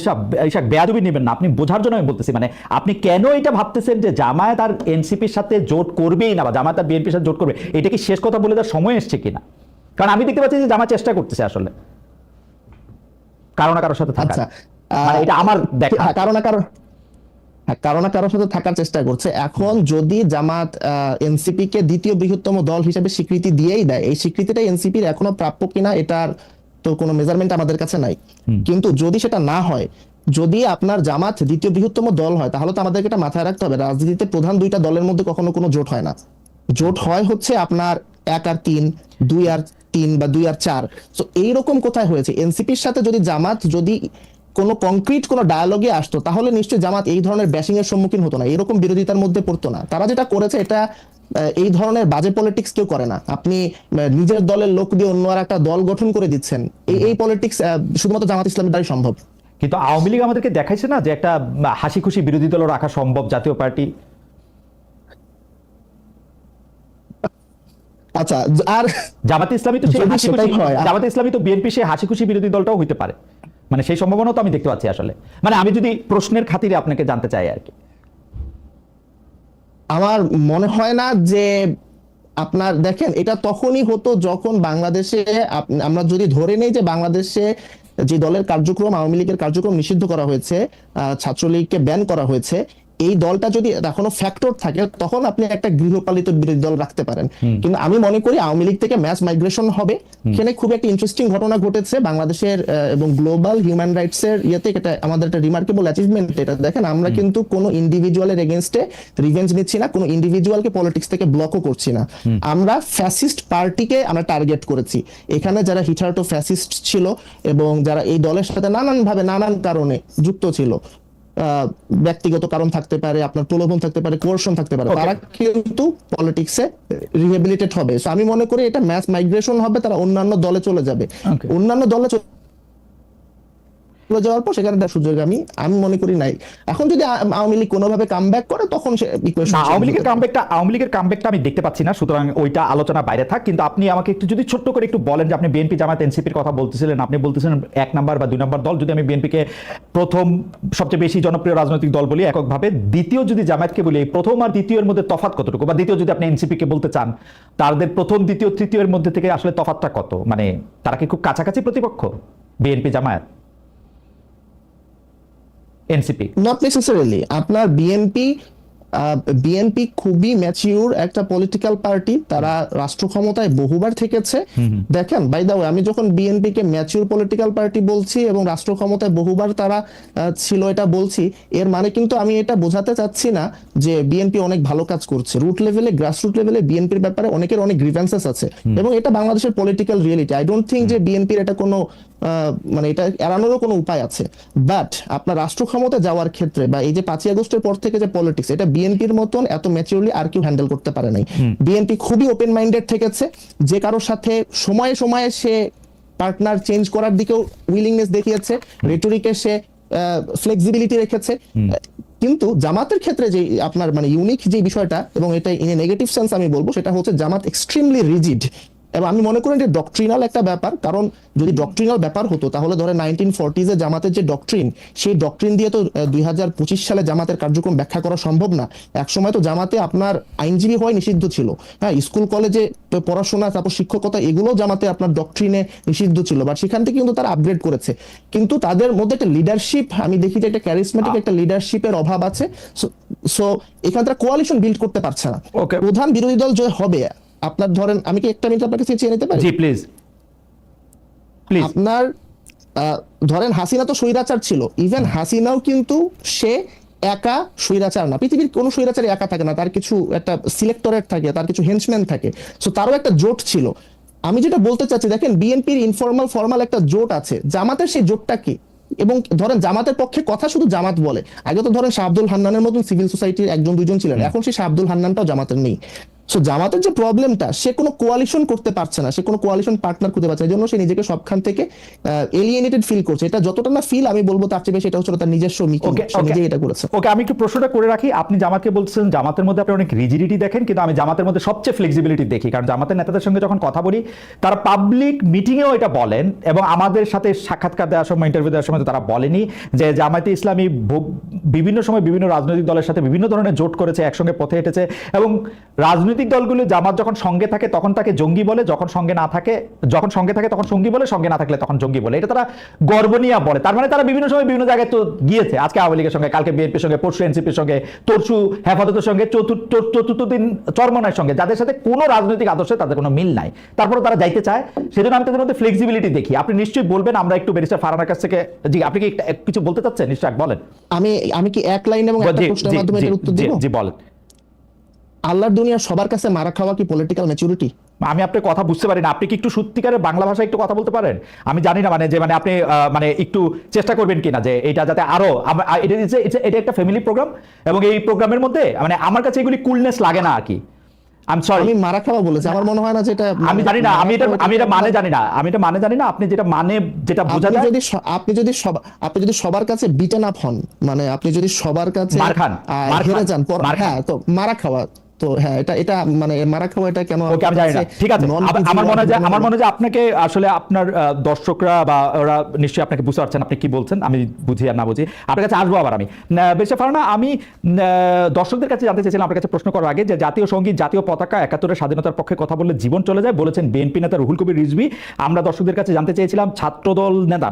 ইশাক বেয়াদবি নেবেন না, আপনি বোঝার জন্য আমি বলতেছি, মানে আপনি কেন এটা ভাবতেছেন যে জামায়াত আর এনসিপির সাথে জোট করবেই না বা জামায়াত আর বিএনপির সাথে জোট করবে, এটা কি শেষ কথা বলে দেওয়ার সময় এসছে কিনা? কারণ আমি দেখতে পাচ্ছি যে জামায়াত চেষ্টা করতেছে আসলে কারো না কারোর সাথে থাকার। মানে এটা আমার দেখা, কারো না কারোর সাথে থাকার চেষ্টা করছে। এখন যদি জামাত এনসিপি কে দ্বিতীয় বৃহত্তম দল হিসেবে স্বীকৃতি দিয়েই দেয়, এই স্বীকৃতিটা এনসিপির এখনো প্রাপ্য কিনা এটার তো কোনো মেজারমেন্ট আমাদের কাছে নাই। কিন্তু যদি সেটা না হয়, যদি আপনার জামাত দ্বিতীয় বৃহত্তম দল হয় তাহলে তো আমাদেরকে এটা মাথায় রাখতে হবে, রাজনীতিতে প্রধান দুইটা দলের মধ্যে কখনো কোনো জোট হয় না। জোট হয় হচ্ছে আপনার 1 আর 3, 2 আর 3 বা 2 আর 4। তো এইরকম কোথায় হয়েছে? এনসিপির সাথে যদি জামাত যদি কোনো কংক্রিট কোনো ডায়ালগে আসতো তাহলে নিশ্চয়ই জামাত এই ধরনের ব্যাশিং এর সম্মুখীন হতো না, এরকম বিরোধিতার মধ্যে পড়তো না। তারা যেটা করেছে এটা এই ধরনের বাজে পলিটিক্স কেউ করে না। আপনি নিজের দলের লোক দিয়ে অন্য আর একটা দল গঠন করে দিচ্ছেন, এই পলিটিক্স শুধুমাত্র জামাত ইসলামের দ্বারাই সম্ভব। কিন্তু আওয়ামী লীগ আমাদেরকে দেখাইছে না যে একটা হাসি খুশি বিরোধী দল রাখা সম্ভব, জাতীয় পার্টি। আচ্ছা, আর জামাতে ইসলামী তো সেই যদি হাসি সেটাই খুশি, হয়, জামাতে ইসলামী তো বিএনপি সেই হাসি খুশি বিরোধী দলটাও হইতে পারে, মানে সেই সম্ভাবনাও তো আমি দেখতে পাচ্ছি আসলে। মানে আমি যদি প্রশ্নের খাতিরে আপনাকে জানতে চাই আর কি। আমার মনে হয় না যে আপনার দেখেন এটা তখনই হতো যখন বাংলাদেশে আমরা যদি ধরে নেই যে বাংলাদেশে যে দলের কার্যক্রম, আওয়ামী লীগের কার্যক্রম নিষিদ্ধ করা হয়েছে, ছাত্রলীগকে ব্যান করা হয়েছে, এই দলটা যদি এখনো ফ্যাক্টর থাকে তখন আপনি একটা গৃহপালিত বিরোধী দল রাখতে পারেন। কিন্তু আমি মনে করি আওয়ামী লীগ থেকে ম্যাস মাইগ্রেশন হবে। এখানে খুব একটা ইন্টারেস্টিং ঘটনা ঘটেছে বাংলাদেশের এবং গ্লোবাল হিউম্যান রাইটস এর ইয়েতে, এটা আমাদের একটা রিমার্কেবল অ্যাচিভমেন্ট। এটা দেখেন, আমরা কিন্তু কোনো ইন্ডিভিজুয়ালের এগেইনস্টে রিভেঞ্জ নিচ্ছি না, কোনো ইন্ডিভিজুয়ালকে পলিটিক্স থেকে ব্লকও করছি না। আমরা ফ্যাসিস্ট পার্টিকে আমরা টার্গেট করেছি। এখানে যারা হিটারটো ফ্যাসিস্ট ছিল এবং যারা এই দলের সাথে নানানভাবে নানান কারণে যুক্ত ছিল, ব্যক্তিগত কারণ থাকতে পারে, আপনার প্রলোভন থাকতে পারে, কোর্শন থাকতে পারে, তারা কিন্তু পলিটিক্সে রিহেবিলিটেট হবে। সো আমি মনে করি এটা ম্যাস মাইগ্রেশন হবে, তারা অন্যান্য দলে চলে যাবে। অন্যান্য দলে চলে যাওয়ার পর সেখানে তার সুযোগ আমি মনে করি নাই। এখন যদি আওয়ামী লীগ কোনোভাবে কামব্যাক করে তখন সে ইকুয়েশন। আওয়ামী লীগের কামব্যাকটা আমি দেখতে পাচ্ছি না, সুতরাং ওইটা আলোচনা বাইরে থাক। কিন্তু আপনি আমাকে একটু যদি ছোট্ট করে একটু বলেন যে আপনি বিএনপি জামাত এনসিপির কথা বলতেছিলেন, আপনি বলতেছিলেন 1 নাম্বার বা 2 নাম্বার দল। যদি আমি বিএনপিকে প্রথম সবচেয়ে বেশি জনপ্রিয় রাজনৈতিক দল বলি এককভাবে, দ্বিতীয় যদি জামায়াতকে বলি, এই প্রথম আর দ্বিতীয়ের মধ্যে তফাৎ কতটুকু? বা দ্বিতীয় যদি আপনি এনসিপিকে বলতে চান, তাদের প্রথম দ্বিতীয় তৃতীয়ের মধ্যে থেকে আসলে তফাৎটা কত? মানে তারা কি খুব কাছাকাছি প্রতিপক্ষ, BNP Jamaat NCP? Not necessarily. আপনার বিএনপি খুবই ম্যাচিউর একটা পলিটিক্যাল পার্টি, তারা রাষ্ট্র ক্ষমতায় বহুবার থেকেছে। দেখেন, বাই দ্য ওয়ে, আমি যখন বিএনপি কে ম্যাচিউর পলিটিক্যাল পার্টি বলছি এবং রাষ্ট্র ক্ষমতায় বহুবার তারা ছিল এটা বলছি, এর মানে কিন্তু আমি এটা বোঝাতে চাচ্ছি না যে বিএনপি অনেক ভালো কাজ করছে। রুট লেভেলে, গ্রাসরুট লেভেলে বিএনপির ব্যাপারে অনেকের অনেক গ্রিভেন্সেস আছে এবং এটা বাংলাদেশের political reality. I don't think যে বিএনপির এটা কোনো মানে এটা এড়ানোরও কোনো উপায় আছে। বাট আপনার রাষ্ট্র ক্ষমতা যাওয়ার ক্ষেত্রে বা এই যে 5ই আগস্টের পর থেকে যে পলিটিক্স, এটা বিএনপির মতন এত ম্যাচিউরলি আর কেউ হ্যান্ডেল করতে পারে নাই। বিএনপি খুবই ওপেন মাইন্ডেড থেকেছে, যে কারোর সাথে সময়ে সময়ে সে পার্টনার চেঞ্জ করার দিকেও উইলিংনেস দেখিয়েছে, রেটরিকে সে ফ্লেক্সিবিলিটি রেখেছে। কিন্তু জামাতের ক্ষেত্রে যে আপনার মানে ইউনিক যে বিষয়টা, এবং এটা ইন এ নেগেটিভ সেন্স আমি বলবো, সেটা হচ্ছে জামাত এক্সট্রিমলি রিজিড। এবং আমি মনে করি যে ডক্ট্রিনাল একটা ব্যাপার, কারণ যদি ডক্ট্রিনাল ব্যাপার হতো তাহলে ধরে 1940s এ জামাতের যে ডক্ট্রিন, সেই ডক্ট্রিন দিয়ে তো 2025 সালে জামাতের কার্যক্রম ব্যাখ্যা করা সম্ভব না। একসময় তো জামাতে আপনার আইনজীবী হওয়া নিষিদ্ধ ছিল, হ্যাঁ, স্কুল কলেজে পড়াশোনা, তারপর শিক্ষকতা, এগুলো জামাতে আপনার ডক্ট্রিনে নিষিদ্ধ ছিল, বাট সেখান থেকে কিন্তু তারা আপগ্রেড করেছে। কিন্তু তাদের মধ্যে একটা লিডারশিপ আমি দেখি যে একটা ক্যারিসমেটিক একটা লিডারশিপের অভাব আছে। সো এখানে তারা কোয়ালিশন বিল্ড করতে পারছে না। প্রধান বিরোধী দল যে হবে, আপনার ধরেন, আমি কি একটা মিনিট আপনার কাছে চেয়ে নিতে পারি? জি প্লিজ। আপনার ধরেন হাসিনা তো স্বৈরাচার ছিল, ইভেন হাসিনাও কিন্তু সে একা স্বৈরাচার না। পৃথিবীর কোনো স্বৈরাচার একা থাকে না, তার কিছু একটা সিলেক্টরেট থাকে, তার কিছু হেঞ্চম্যান থাকে। সো তারও একটা জোট ছিল। আমি যেটা বলতে চাচ্ছি, দেখেন বিএনপির ইনফর্মাল ফর্মাল একটা জোট আছে, জামাতের সেই জোটটা কি? এবং ধরেন জামাতের পক্ষে কথা শুধু জামাত বলে। আগে তো ধরেন শাহ আব্দুল হান্নানের মতন সিভিল সোসাইটির 1-2 জন ছিলেন, এখন সেই শাহ আব্দুল হান্নানটাও জামাতের নেই। সো জামাতের যে প্রবলেমটা, সে কোনো কোয়ালিশন করতে পারছে না, সে কোনো কোয়ালিশন পার্টনার খুঁজে পাচ্ছে না, এই জন্য সে নিজেকে সবখান থেকে এলিয়েনেটেড ফিল করছে। এটা যতটা না ফিল আমি বলবো তার চেয়ে বেশি এটা হচ্ছে তার নিজস্ব মিটিং, সে নিজেই এটা করেছে। ওকে, আমি একটু প্রশ্নটা করে রাখি। আপনি জামাতকে বলছেন জামাতের মধ্যে আপনি অনেক রিজিডিটি দেখেন, কিন্তু আমি জামাতের মধ্যে সবচেয়ে ফ্লেক্সিবিলিটি দেখি। কারণ জামাতের নেতাদের সঙ্গে যখন কথা বলি, তারা পাবলিক মিটিংয়েও এটা বলেন, এবং আমাদের সাথে সাক্ষাৎকার দেওয়ার সময়, ইন্টারভিউ দেওয়ার সময় তারা বলেনি যে জামায়াতে ইসলামী বিভিন্ন সময় বিভিন্ন রাজনৈতিক দলের সাথে বিভিন্ন ধরনের জোট করেছে, একসঙ্গে পথে হেঁটেছে, এবং রাজনৈতিক রাজনৈতিক দলগুলো জামাত যখন সঙ্গে থাকে তখন তাকে জঙ্গি বলে, যখন সঙ্গে থাকে তখন সঙ্গী বলে, সঙ্গে না থাকলে তখন জঙ্গি বলে। এটা তারা গর্ব নিয়ে বলে। তার মানে তারা বিভিন্ন সময় বিভিন্ন জায়গায় তো গিয়েছে, আজকে আওয়ামী লীগের সঙ্গে, কালকে বিএনপির সঙ্গে, পরশু এনসিপির সঙ্গে, তরশু হেফাজতের সঙ্গে, চতুর্থ দিন চরমনায়ের সঙ্গে, যাদের সাথে কোনো রাজনৈতিক আদর্শে তাদের কোনো মিল নাই, তারপরে তারা যাইতে চায়। সেজন্য আমি তাদের মধ্যে ফ্লেক্সিবিলিটি দেখি। আপনি নিশ্চয়ই বলবেন, আমরা একটু ব্যারিস্টার ফারহানার কাছ থেকে, জি আপনি কি কিছু বলতে চাচ্ছেন? নিশ্চয়ই বলেন। আমি কি এক লাইন এবং একটা প্রশ্নের মাধ্যমে এর উত্তর দিব? জি বলেন। আল্লাহর দুনিয়ার সবার কাছে মারা খাওয়া কি পলিটিক্যাল ম্যাচুরিটি? আমি আপনার কথা বুঝতে পারি না, আপনি কি একটু সত্যিকারের বাংলা ভাষায় একটু কথা বলতে পারেন? আমি জানি না আপনি একটু চেষ্টা করবেন কিনা যে এটা যাতে আরো, এটা একটা ফ্যামিলি প্রোগ্রাম এবং এই প্রোগ্রামের মধ্যে আমার কাছে এগুলি কুলনেস লাগে না আর কি। আমি মারা খাওয়া বলেছি, আমার মনে হয় না যেটা, আমি জানি না, আমি এটা মানে জানি না, আপনি যেটা বোঝা যায়। আপনি যদি সবার কাছে বিটেন আপ হন, মানে আপনি যদি সবার কাছে হেরে যান, হ্যাঁ তো মারা খাওয়া, তো হ্যাঁ এটা মানে মারা খাওয়া, এটা কেন? ওকে, আমি জানি না, ঠিক আছে। আমার মনে হয় আপনাকে আসলে আপনার দর্শকরা বা ওরা নিশ্চয়ই আপনাকে বুঝতে পারছেন আপনি কি বলছেন, আমি বুঝি আর না বুঝি। আপনার কাছে আসবো আবার আমি। বেশি ফারহানা, আমি দর্শকদের কাছে জানতে চাইছিলাম আপনার কাছে প্রশ্ন করার আগে, যে জাতীয় সঙ্গীত, জাতীয় পতাকা, ৭১-এর স্বাধীনতার পক্ষে কথা বললে জীবন চলে যায় বলেছেন বিএনপি নেতা রুহুল কবির রিজভী। আমরা দর্শকদের কাছে জানতে চেয়েছিলাম ছাত্রদল নেতা,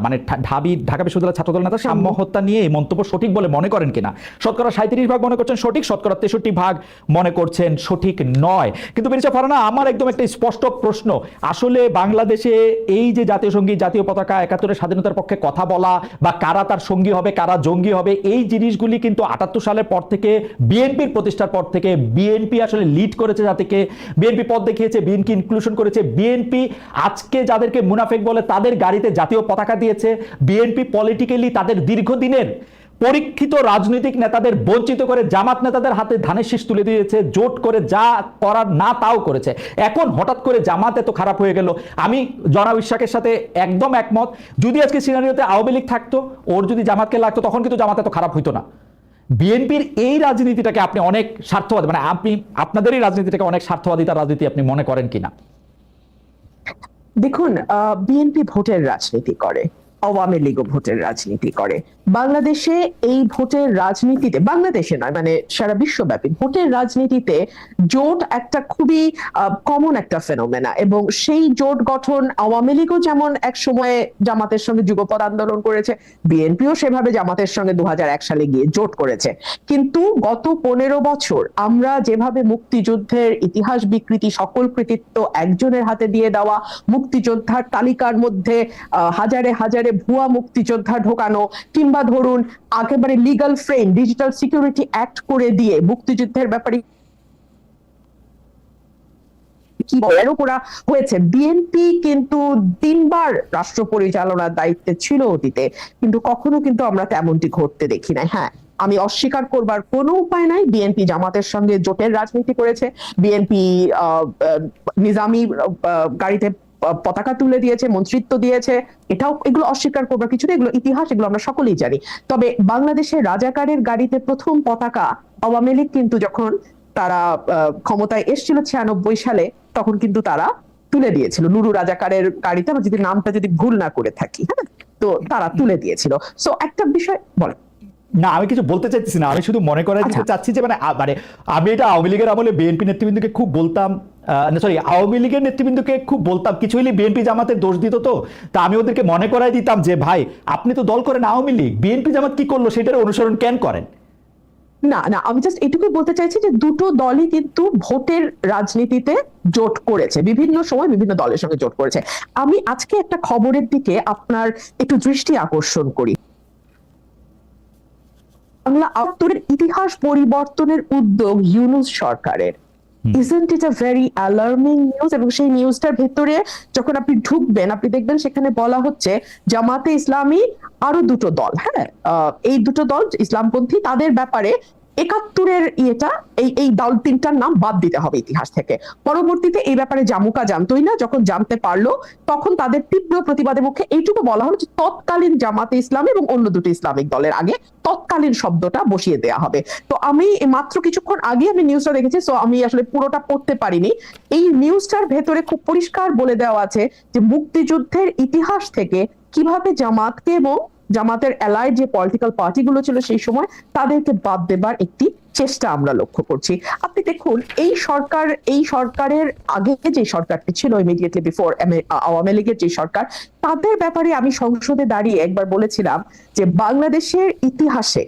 ঢাকা বিশ্ববিদ্যালয়ের ছাত্রদল নেতা সাম্য হত্যা নিয়ে এই মন্তব্য সঠিক বলে মনে করেন কিনা। শতকরা ৩৭% মনে করছেন সঠিক, শতকরা ৬৩% মনে করছেন সঠিক নয়। কিন্তু ব্যারিস্টার ফারহানা, আমার একদম একটা স্পষ্ট প্রশ্ন, আসলে বাংলাদেশে এই যে জাতীয় সঙ্গীত, জাতীয় পতাকা, ৭১-এর স্বাধীনতার পক্ষে কথা বলা বা কারা তার সঙ্গী হবে, কারা জঙ্গি হবে, এই জিনিসগুলি কিন্তু ৭৮ সালের পর থেকে, বিএনপির প্রতিষ্ঠার পর থেকে বিএনপি আসলে লিড করেছে, জাতিকে বিএনপি পথ দেখিয়েছে, বিএনপি ইনক্লুশন করেছে, বিএনপি আজকে যাদেরকে মুনাফেক বলে তাদের গাড়িতে জাতীয় পতাকা দিয়েছে, বিএনপি পলিটিক্যালি তাদের দীর্ঘদিনের পরীক্ষিত রাজনৈতিক নেতাদের বঞ্চিত করে জামাত নেতাদের হাতে ধানের শীষ তুলে দিয়েছে, জোট করে যা করার না তাও করেছে। এখন হঠাৎ করে জামাত এত খারাপ হয়ে গেল, আমি জনাব ইশাকের সাথে একদম একমত। যদি আজকে সিনারিওতে আওয়ামী লীগ থাকতো, ওর যদি জামাতকে লাগতো, তখন কিন্তু জামাত এত খারাপ হইতো না। বিএনপির এই রাজনীতিটাকে আপনি অনেক স্বার্থবাদী, আপনি আপনাদের এই রাজনীতিটাকে অনেক স্বার্থবাদিতার রাজনীতি আপনি মনে করেন কিনা? দেখুন, বিএনপি ভোটের রাজনীতি করে, আওয়ামী লীগও ভোটের রাজনীতি করে। বাংলাদেশে এই ভোটের রাজনীতিতে, বাংলাদেশে নয় মানে সারা বিশ্বব্যাপী ভোটের রাজনীতিতে জোট একটা খুবই কমন একটা ফেনোমেনা, এবং সেই জোট গঠন আওয়ামী লীগও যেমন এক সময়ে জামাতের সঙ্গে যুগপৎ আন্দোলন করেছে, বিএনপিও সেভাবে জামাতের সঙ্গে ২০০১ সালে গিয়ে জোট করেছে। কিন্তু গত ১৫ বছর আমরা যেভাবে মুক্তিযুদ্ধের ইতিহাস বিকৃতি, সকল কৃতিত্ব একজনের হাতে দিয়ে দেওয়া, মুক্তিযোদ্ধার তালিকার মধ্যে হাজারে হাজারে ভুয়া মুক্তিযোদ্ধা ঢোকানো, কিংবা ধরুন একেবারে legal frame, digital security act করে দিয়ে মুক্তিযুদ্ধের ব্যাপারে কি করা হয়েছে। বিএনপি কিন্তু ৩বার রাষ্ট্র পরিচালনার দায়িত্বে ছিল অতীতে, কিন্তু কখনো কিন্তু আমরা তেমনটি ঘটতে দেখি নাই। হ্যাঁ, আমি অস্বীকার করবার কোনো উপায় নাই, বিএনপি জামাতের সঙ্গে জোটের রাজনীতি করেছে, বিএনপি নিজামী গাড়িতে পতাকা তুলে দিয়েছে, মন্ত্রিত্ব দিয়েছে, এগুলো অস্বীকার করবার কিছু নেই, এগুলো ইতিহাস, এগুলো আমরা সকলেই জানি। তবে বাংলাদেশের রাজাকারের গাড়িতে প্রথম পতাকা আওয়ামী লীগ কিন্তু যখন তারা ক্ষমতায় এসেছিল ৯৬ সালে, তখন কিন্তু তারা তুলে দিয়েছিল নুরু রাজাকারের গাড়িতে, আমরা যদি নামটা যদি ভুল না করে থাকি, হ্যাঁ, তো তারা তুলে দিয়েছিল। সো একটা বিষয় বলেন। না, আমি কিছু বলতে চাইছি না, আমি শুধু মনে করাই দিতে চাচ্ছি যে আমি এটা আওয়ামী লীগের আমলে বিএনপি নেতৃবৃন্দকে খুব বলতাম, আওয়ামী লীগের নেতৃবৃন্দকে খুব বলতাম, কিছু হলে বিএনপি জামাতের দোষ দিত, তো তা আমি ওদেরকে মনে করাই দিতাম যে ভাই আপনি তো দল করেন আওয়ামী লীগ, বিএনপি জামাত কি করলো সেটার অনুসরণ কেন করেন? না, আমি জাস্ট এটুকুই বলতে চাইছি যে দুটো দলই কিন্তু ভোটের রাজনীতিতে জোট করেছে, বিভিন্ন সময় বিভিন্ন দলের সঙ্গে জোট করেছে। আমি আজকে একটা খবরের দিকে আপনার একটু দৃষ্টি আকর্ষণ করি। বাংলা আত্মরের ইতিহাস পরিবর্তনের উদ্যোগ ইউনূস সরকারের, isn't it a very alarming news? এবং সেই নিউজটার ভেতরে যখন আপনি ঢুকবেন, আপনি দেখবেন সেখানে বলা হচ্ছে জামাতে ইসলামী আরো দুটো দল, হ্যাঁ, এই দুটো দল ইসলামপন্থী, তাদের ব্যাপারে ৭১-এর এই দল তিনটার নাম বাদ দিতে হবে ইতিহাস থেকে। পরবর্তীতে এই ব্যাপারে জামুকা জানতোই না, যখন জানতে পারলো তখন তাদের তীব্র প্রতিবাদের মুখে এইটুকু বলা হলো যে তৎকালীন জামাতে ইসলামী এবং অন্য দুটো ইসলামিক দলের আগে তৎকালীন শব্দটা বসিয়ে দেয়া হবে। তো আমি মাত্র কিছুক্ষণ আগে আমি নিউজটা দেখেছি, সো আমি আসলে পুরোটা পড়তে পারিনি। এই নিউজটার ভেতরে খুব পরিষ্কার বলে দেওয়া আছে যে মুক্তিযুদ্ধের ইতিহাস থেকে কিভাবে জামাতকে এবং জামাতের অ্যালাইড যে পলিটিক্যাল পার্টিগুলো ছিল সেই সময় তাদেরকে বাদ দেবার একটি চেষ্টা আমরা লক্ষ্য করছি। আপনি দেখুন এই সরকারের আগে যে সরকারটি ছিল ইমিডিয়েটলি বিফোর আওয়ামী লীগের যে সরকার, তাদের ব্যাপারে আমি সংসদে দাঁড়িয়ে একবার বলেছিলাম যে বাংলাদেশের ইতিহাসে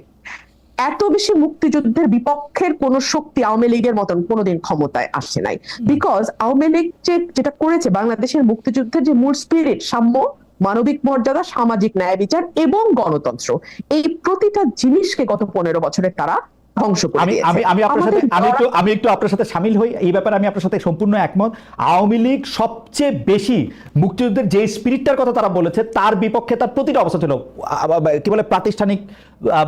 এত বেশি মুক্তিযুদ্ধের বিপক্ষের কোন শক্তি আওয়ামী লীগের মতন কোনোদিন ক্ষমতায় আসে নাই। বিকজ আওয়ামী লীগ যেটা করেছে, বাংলাদেশের মুক্তিযুদ্ধের যে মূল স্পিরিট, সাম্য, মানবিক মর্যাদা, সামাজিক ন্যায় বিচার এবং গণতন্ত্র, এই প্রতিটা জিনিসকে গত 15 বছরে তারা ধ্বংস করে দিয়েছে। আমি একটু আপনার সাথে শামিল হই এই ব্যাপারে, আমি আপনার সাথে সম্পূর্ণ একমত। আওয়ামী লীগ সবচেয়ে বেশি মুক্তিযুদ্ধের যে স্পিরিটটার কথা তারা বলেছে তার বিপক্ষে তার প্রতিটা অবস্থা ছিল কি বলে প্রাতিষ্ঠানিক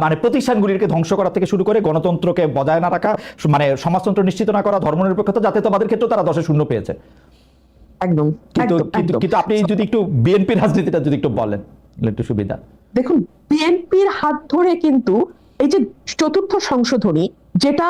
মানে প্রতিষ্ঠানগুলিকে ধ্বংস করা থেকে শুরু করে গণতন্ত্রকে বজায় না রাখা, মানে সমাজতন্ত্র নিশ্চিত না করা, ধর্মনিরপেক্ষতা, জাতীয়তাবাদের ক্ষেত্রেও তারা 10-0 পেয়েছে। একদম। কিন্তু আপনি যদি একটু বিএনপির রাজনীতিটা যদি একটু বলেন একটু সুবিধা। দেখুন, বিএনপির হাত ধরে কিন্তু এই যে চতুর্থ সংশোধনী, যেটা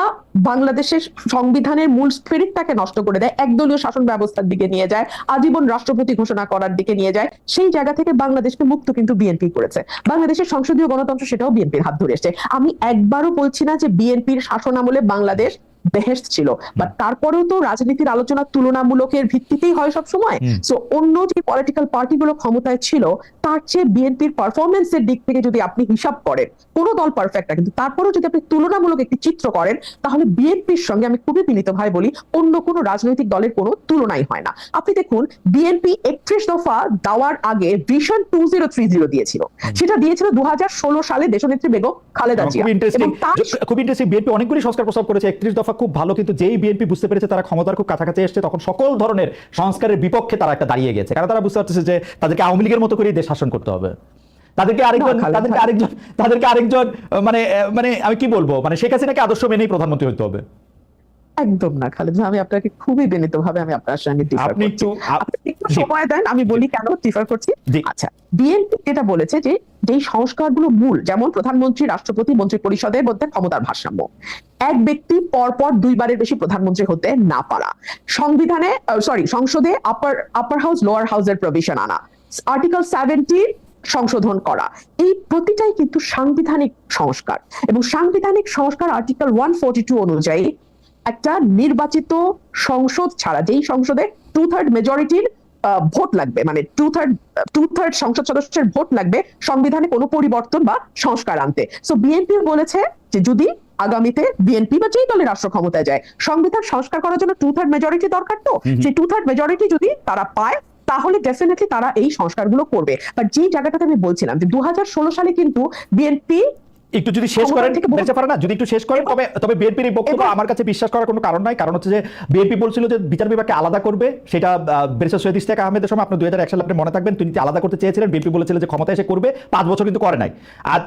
বাংলাদেশের সংবিধানের মূল স্পিরিটটাকে নষ্ট করে দেয়, একদলীয় শাসন ব্যবস্থার দিকে নিয়ে যায়, আজীবন রাষ্ট্রপতি ঘোষণা করার দিকে নিয়ে যায়, সেই জায়গা থেকে বাংলাদেশকে মুক্ত কিন্তু বিএনপি করেছে। বাংলাদেশের সংসদীয় গণতন্ত্র সেটাও বিএনপির হাত ধরে এসেছে। আমি একবারও বলছি না যে বিএনপির শাসন আমলে বাংলাদেশ বেহেশত ছিল, বাট তারপরেও তো রাজনীতির আলোচনা তুলনামূলকের ভিত্তিতেই হয় সব সময়। সো অন্য যে পলিটিক্যাল পার্টিগুলো ক্ষমতায় ছিল তার চেয়ে বিএনপির পারফরমেন্সের দিক থেকে যদি আপনি হিসাব করেন, কোনো দল পারফেক্ট না, কিন্তু তারপরেও যদি আপনি তুলনামূলক একটি চিত্র করেন, তাহলে বিএনপির সঙ্গে আমি খুবই বিনীত ভাই বলি অন্য কোনো রাজনৈতিক দলের কোনো তুলনাই হয় না। আপনি দেখুন, বিএনপি 31 দফা দেওয়ার আগে ভিশন 2030 দিয়েছিল, সেটা দিয়েছিল 2016 সালে দেশনেত্রী বেগম খালেদা জিয়া। খুব ইন্টারেস্টিং, বিএনপি অনেকগুলি সংস্কার প্রস্তাব করেছে, 31 দফা খুব ভালো, কিন্তু যেই বিএনপি বুঝতে পেরেছে তারা ক্ষমতার খুব কাছাকাছি এসেছে, তখন সকল ধরনের সংস্কারের বিপক্ষে তারা একটা দাঁড়িয়ে গেছে, কারণ তারা বুঝতে পারতেছে যে তাদেরকে আওয়ামী লীগের মতো করে দেশ শাসন করতে হবে। তাদেরকে আরেকজন মানে মানে আমি কি বলবো, মানে শেখ হাসিনাকে আদর্শ মেনেই প্রধানমন্ত্রী হতে হবে। একদম না খালেদ ভাই, আমি আপনাকে খুবই বিনীত ভাবে আমি আপনার সঙ্গে ডিফার করছি। আপনি একটু সময় দেন, আমি বলি কেন ডিফার করছি। আচ্ছা, বিএনপি যেটা বলেছে যে যেই সংস্কারগুলো মূল, যেমন প্রধানমন্ত্রী, রাষ্ট্রপতি, মন্ত্রী পরিষদের মধ্যে ক্ষমতার ভারসাম্য, এক ব্যক্তি পরপর 2বারের বেশি প্রধানমন্ত্রী হতে না পারা, সংসদে আপার হাউস লোয়ার হাউসের প্রভিশন আনা, আর্টিকেল 70 সংশোধন করা, এই প্রতিটাই কিন্তু সাংবিধানিক সংস্কার। এবং সাংবিধানিক সংস্কার আর্টিকেল 142 অনুযায়ী একটা নির্বাচিত সংসদ ছাড়া, যেই সংসদে 2/3 মেজরিটির ভোট লাগবে, মানে 2/3 সংসদ সদস্যের ভোট লাগবে সংবিধানে কোনো পরিবর্তন বা সংস্কার আনতে। সো বিএনপি বলেছে যে যদি আগামীতে বিএনপি বা যেই দলের রাষ্ট্র ক্ষমতায় যায়, সংবিধান সংস্কার করার জন্য 2/3 মেজরিটি দরকার, তো সেই 2/3 মেজরিটি যদি তারা পায় তাহলে ডেফিনেটলি তারা এই সংস্কারগুলো করবে। বাট যে জায়গাটাতে আমি বলছিলাম যে 2016 সালে কিন্তু বিএনপি একটু যদি শেষ করেন, যদি একটু শেষ করেন, তবে বিএনপির বক্তব্য আমার কাছে বিশ্বাস করার কোনো কারণ নাই। কারণ হচ্ছে যে বিএনপি বলছিল যে বিচার বিভাগকে আলাদা করবে, সেটা ব্যারিস্টার সৈয়দ ইশতিয়াক আহমেদের সময়, আপনি 2001 সালে আপনি মনে থাকবেন, তিনি আলাদা করতে চেয়েছিলেন, বিএনপি বলেছিল যে ক্ষমতা এসে করবে, 5 বছর কিন্তু করে নাই। আর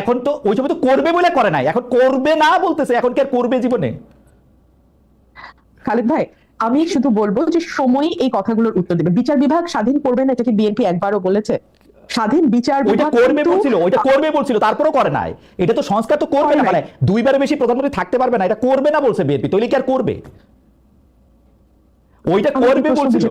এখন তো ওই সময় তো করবে বলে করে নাই, এখন করবে না বলতেছে, এখন কি আর করবে জীবনে? খালেদ ভাই, আমি শুধু বলবো যে সময়ই এই কথাগুলোর উত্তর দেবে। বিচার বিভাগ স্বাধীন করবে না, এটা কি বিএনপি একবারও বলেছে? স্বাধীন বিচার বিভাগ করবে বলছিল, তারপরও করে নাই। এটা তো সংস্কার তো করবে না, মানে 2বারের বেশি প্রধানমন্ত্রী থাকতে পারবে না, এটা করবে না বলছে বিএনপি, তাহলে কি আর করবে? ওইটা করবে বলছিল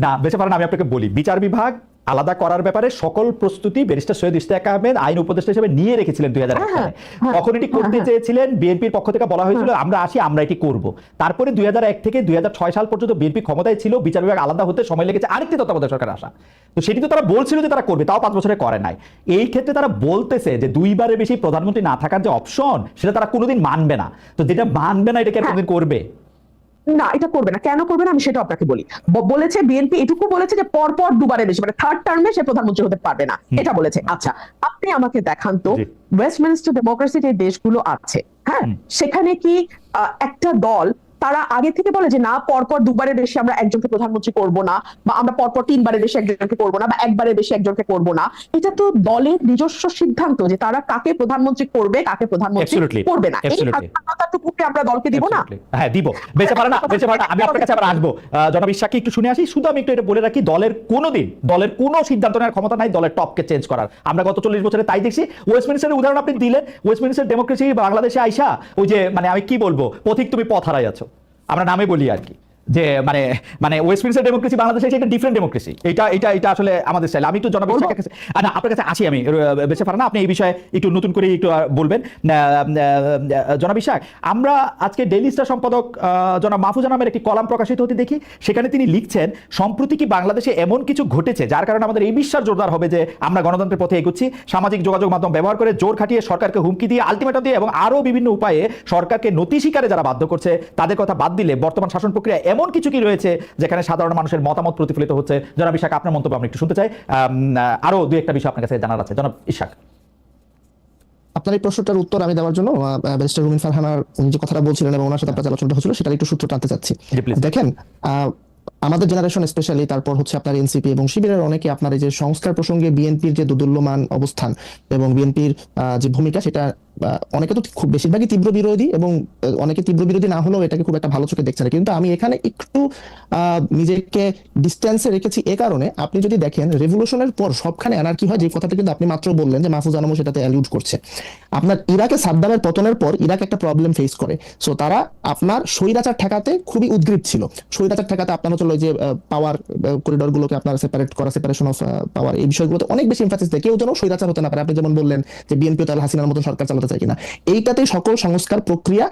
না, বেঁচে পারেন। আমি আপনাকে বলি, বিচার বিভাগ আলাদা করার ব্যাপারে সকল প্রস্তুতি ব্যারিস্টার সৈয়দ ইশতিয়াক আহমেদ আইন উপদেষ্টা হিসেবে নিয়ে রেখেছিলেন 2001 সালে। তখন এটি করতে চেয়েছিলেন, বিএনপির পক্ষ থেকে বলা হয়েছিল আমরা আসি, আমরা এটি করব। তারপরে 2001 থেকে 2006 সাল পর্যন্ত বিএনপি ক্ষমতায় ছিল, বিচার বিভাগ আলাদা হতে সময় লেগেছে আরেকটি তত্ত্বাবধায়ক সরকার আসা। তো সেটি তো তারা বলছিল যে তারা করবে, তাও 5 বছরে করে নাই। এই ক্ষেত্রে তারা বলতেছে যে 2বারের বেশি প্রধানমন্ত্রী না থাকার যে অপশন, সেটা তারা কোনোদিন মানবে না। তো যেটা মানবে না, এটাকে কোনোদিন করবে না, এটা করবে না। কেন করবে না আমি সেটা আপনাকে বলি। বলেছে বিএনপি এটুকু বলেছে যে পরপর 2বারের বেশি, মানে 3rd টার্মে সে প্রধানমন্ত্রী হতে পারবে না, এটা বলেছে। আচ্ছা, আপনি আমাকে দেখান তো ওয়েস্টমিনস্টার ডেমোক্রেসি যে দেশগুলো আছে, হ্যাঁ, সেখানে কি একটা দল তারা আগে থেকে বলে যে না, পরপর 2বারের বেশি আমরা একজনকে প্রধানমন্ত্রী করব না, বা আমরা পরপর 3বারের বেশি একজনকে করব না, বা 1বারের বেশি একজনকে করব না? এটা তো দলের নিজস্ব সিদ্ধান্ত যে তারা কাকে প্রধানমন্ত্রী করবে, কাকে প্রধানমন্ত্রী করবে না। এই স্বাধীনতাটুকুকে আমরা দলকে দিব না? হ্যাঁ, দিব। বেঁচে পারে না। আমি আপনার কাছে আবার আসবো, জনাব ইশাককে একটু শুনে আসি। শুধু আমি একটু এটা বলে রাখি, দলের কোনো সিদ্ধান্ত নেওয়ার ক্ষমতা নাই দলের টপকে চেঞ্জ করার। আমরা গত 40 বছরে তাই দেখছি। ওয়েস্টমিনস্টারের উদাহরণ আপনি দিলেন, ওয়েস্টমিনস্টার ডেমোক্রেসি বাংলাদেশে আইসা ওই যে, মানে আমি কি বলবো, পথিক তুমি পথ হারাই আছো, আমরা নামে বলি আর কি। যে মানে মানে ওয়েস্টমিনস্টার ডেমোক্রেসি বাংলাদেশে এটা ডিফারেন্ট ডেমোক্রেসি, এটা আসলে আমাদের স্টাইল। আমি একটু জনাব ইশাকের কাছে না আপনার কাছে আসি, আমি বেঁচে পারা না, আপনি এই বিষয়ে একটু নতুন করে একটু বলবেন। জনাব ইশাক, আমরা আজকে ডেইলি স্টার সম্পাদক জনাব মাহফুজা নামের একটি কলাম প্রকাশিত হতে দেখি, সেখানে তিনি লিখছেন সম্প্রতি কি বাংলাদেশে এমন কিছু ঘটেছে যার কারণে আমাদের এই বিশ্বাস জোরদার হবে যে আমরা গণতন্ত্রের পথে এগোচ্ছি, সামাজিক যোগাযোগ মাধ্যম ব্যবহার করে জোর খাটিয়ে সরকারকে হুমকি দিয়ে, আলটিমেটাম দিয়ে এবং আরো বিভিন্ন উপায়ে সরকারকে নতি স্বীকারে যারা বাধ্য করছে তাদের কথা বাদ দিলে বর্তমান শাসন প্রক্রিয়া এমন কিছু কি রয়েছে যেখানে সাধারণ মানুষের মতামত প্রতিফলিত হচ্ছে? জনাব ইশাক, আপনার মন্তব্য আমি একটু শুনতে চাই। আরো দুই একটা বিষয় আপনার কাছে জানার আছে জনাব ইশাক। আপনার এই প্রশ্নটার উত্তর আমি দেওয়ার জন্য ব্যারিস্টার রুমিন ফারহানার উনি যে কথাটা বলছিলেন এবং ওনার সাথে আপনার যে আলোচনাটা হচ্ছিল সেটার একটু সূত্র টানতে চাচ্ছি। জি, please। দেখেন, আমাদের জেনারেশন স্পেশালি, তারপর হচ্ছে আপনার এনসিপি এবং শিবিরের অনেকে আপনার এই যে সংস্কার প্রসঙ্গে বিএনপির যে দোদুল্যমান অবস্থান এবং বিএনপির যে ভূমিকা, সেটা অনেকে তো খুব বেশিরভাগই তীব্র বিরোধী এবং অনেকে তীব্র বিরোধী না হলেও এটাকে খুব একটা ভালো চোখে দেখছে না। কিন্তু আমি এখানে একটু নিজেকে ডিস্টেন্সে রেখেছি এ কারণে, আপনি যদি দেখেন রেভলিউশনের পর সবখানে অ্যানার্কি হয়, যে কথাটা কিন্তু আপনি মাত্র বললেন যে মাহফুজ আনামও সেটাতে অ্যালিউড করছে। আপনার ইরাকে সাদ্দামের পতনের পর ইরাক একটা প্রবলেম ফেস করে, সো তারা আপনার স্বৈরাচার ঠেকাতে খুবই উদ্গ্রীব ছিল। স্বৈরাচার ঠেকাতে আপনার হচ্ছে ওই যে পাওয়ার করিডোর গুলোকে আপনার সেপারেট করা, সেপারেশন অফ পাওয়ার, এই বিষয়গুলোতে অনেক বেশি এমফাসিস দেয়। কেউ যেন স্বৈরাচার হতে না পারে। আপনি যেমন বললেন যে বিএনপি তাহলে হাসিনার মতো সরকার চালাতে চায় কিনা, এইটাতেই সকল সংস্কার প্রক্রিয়া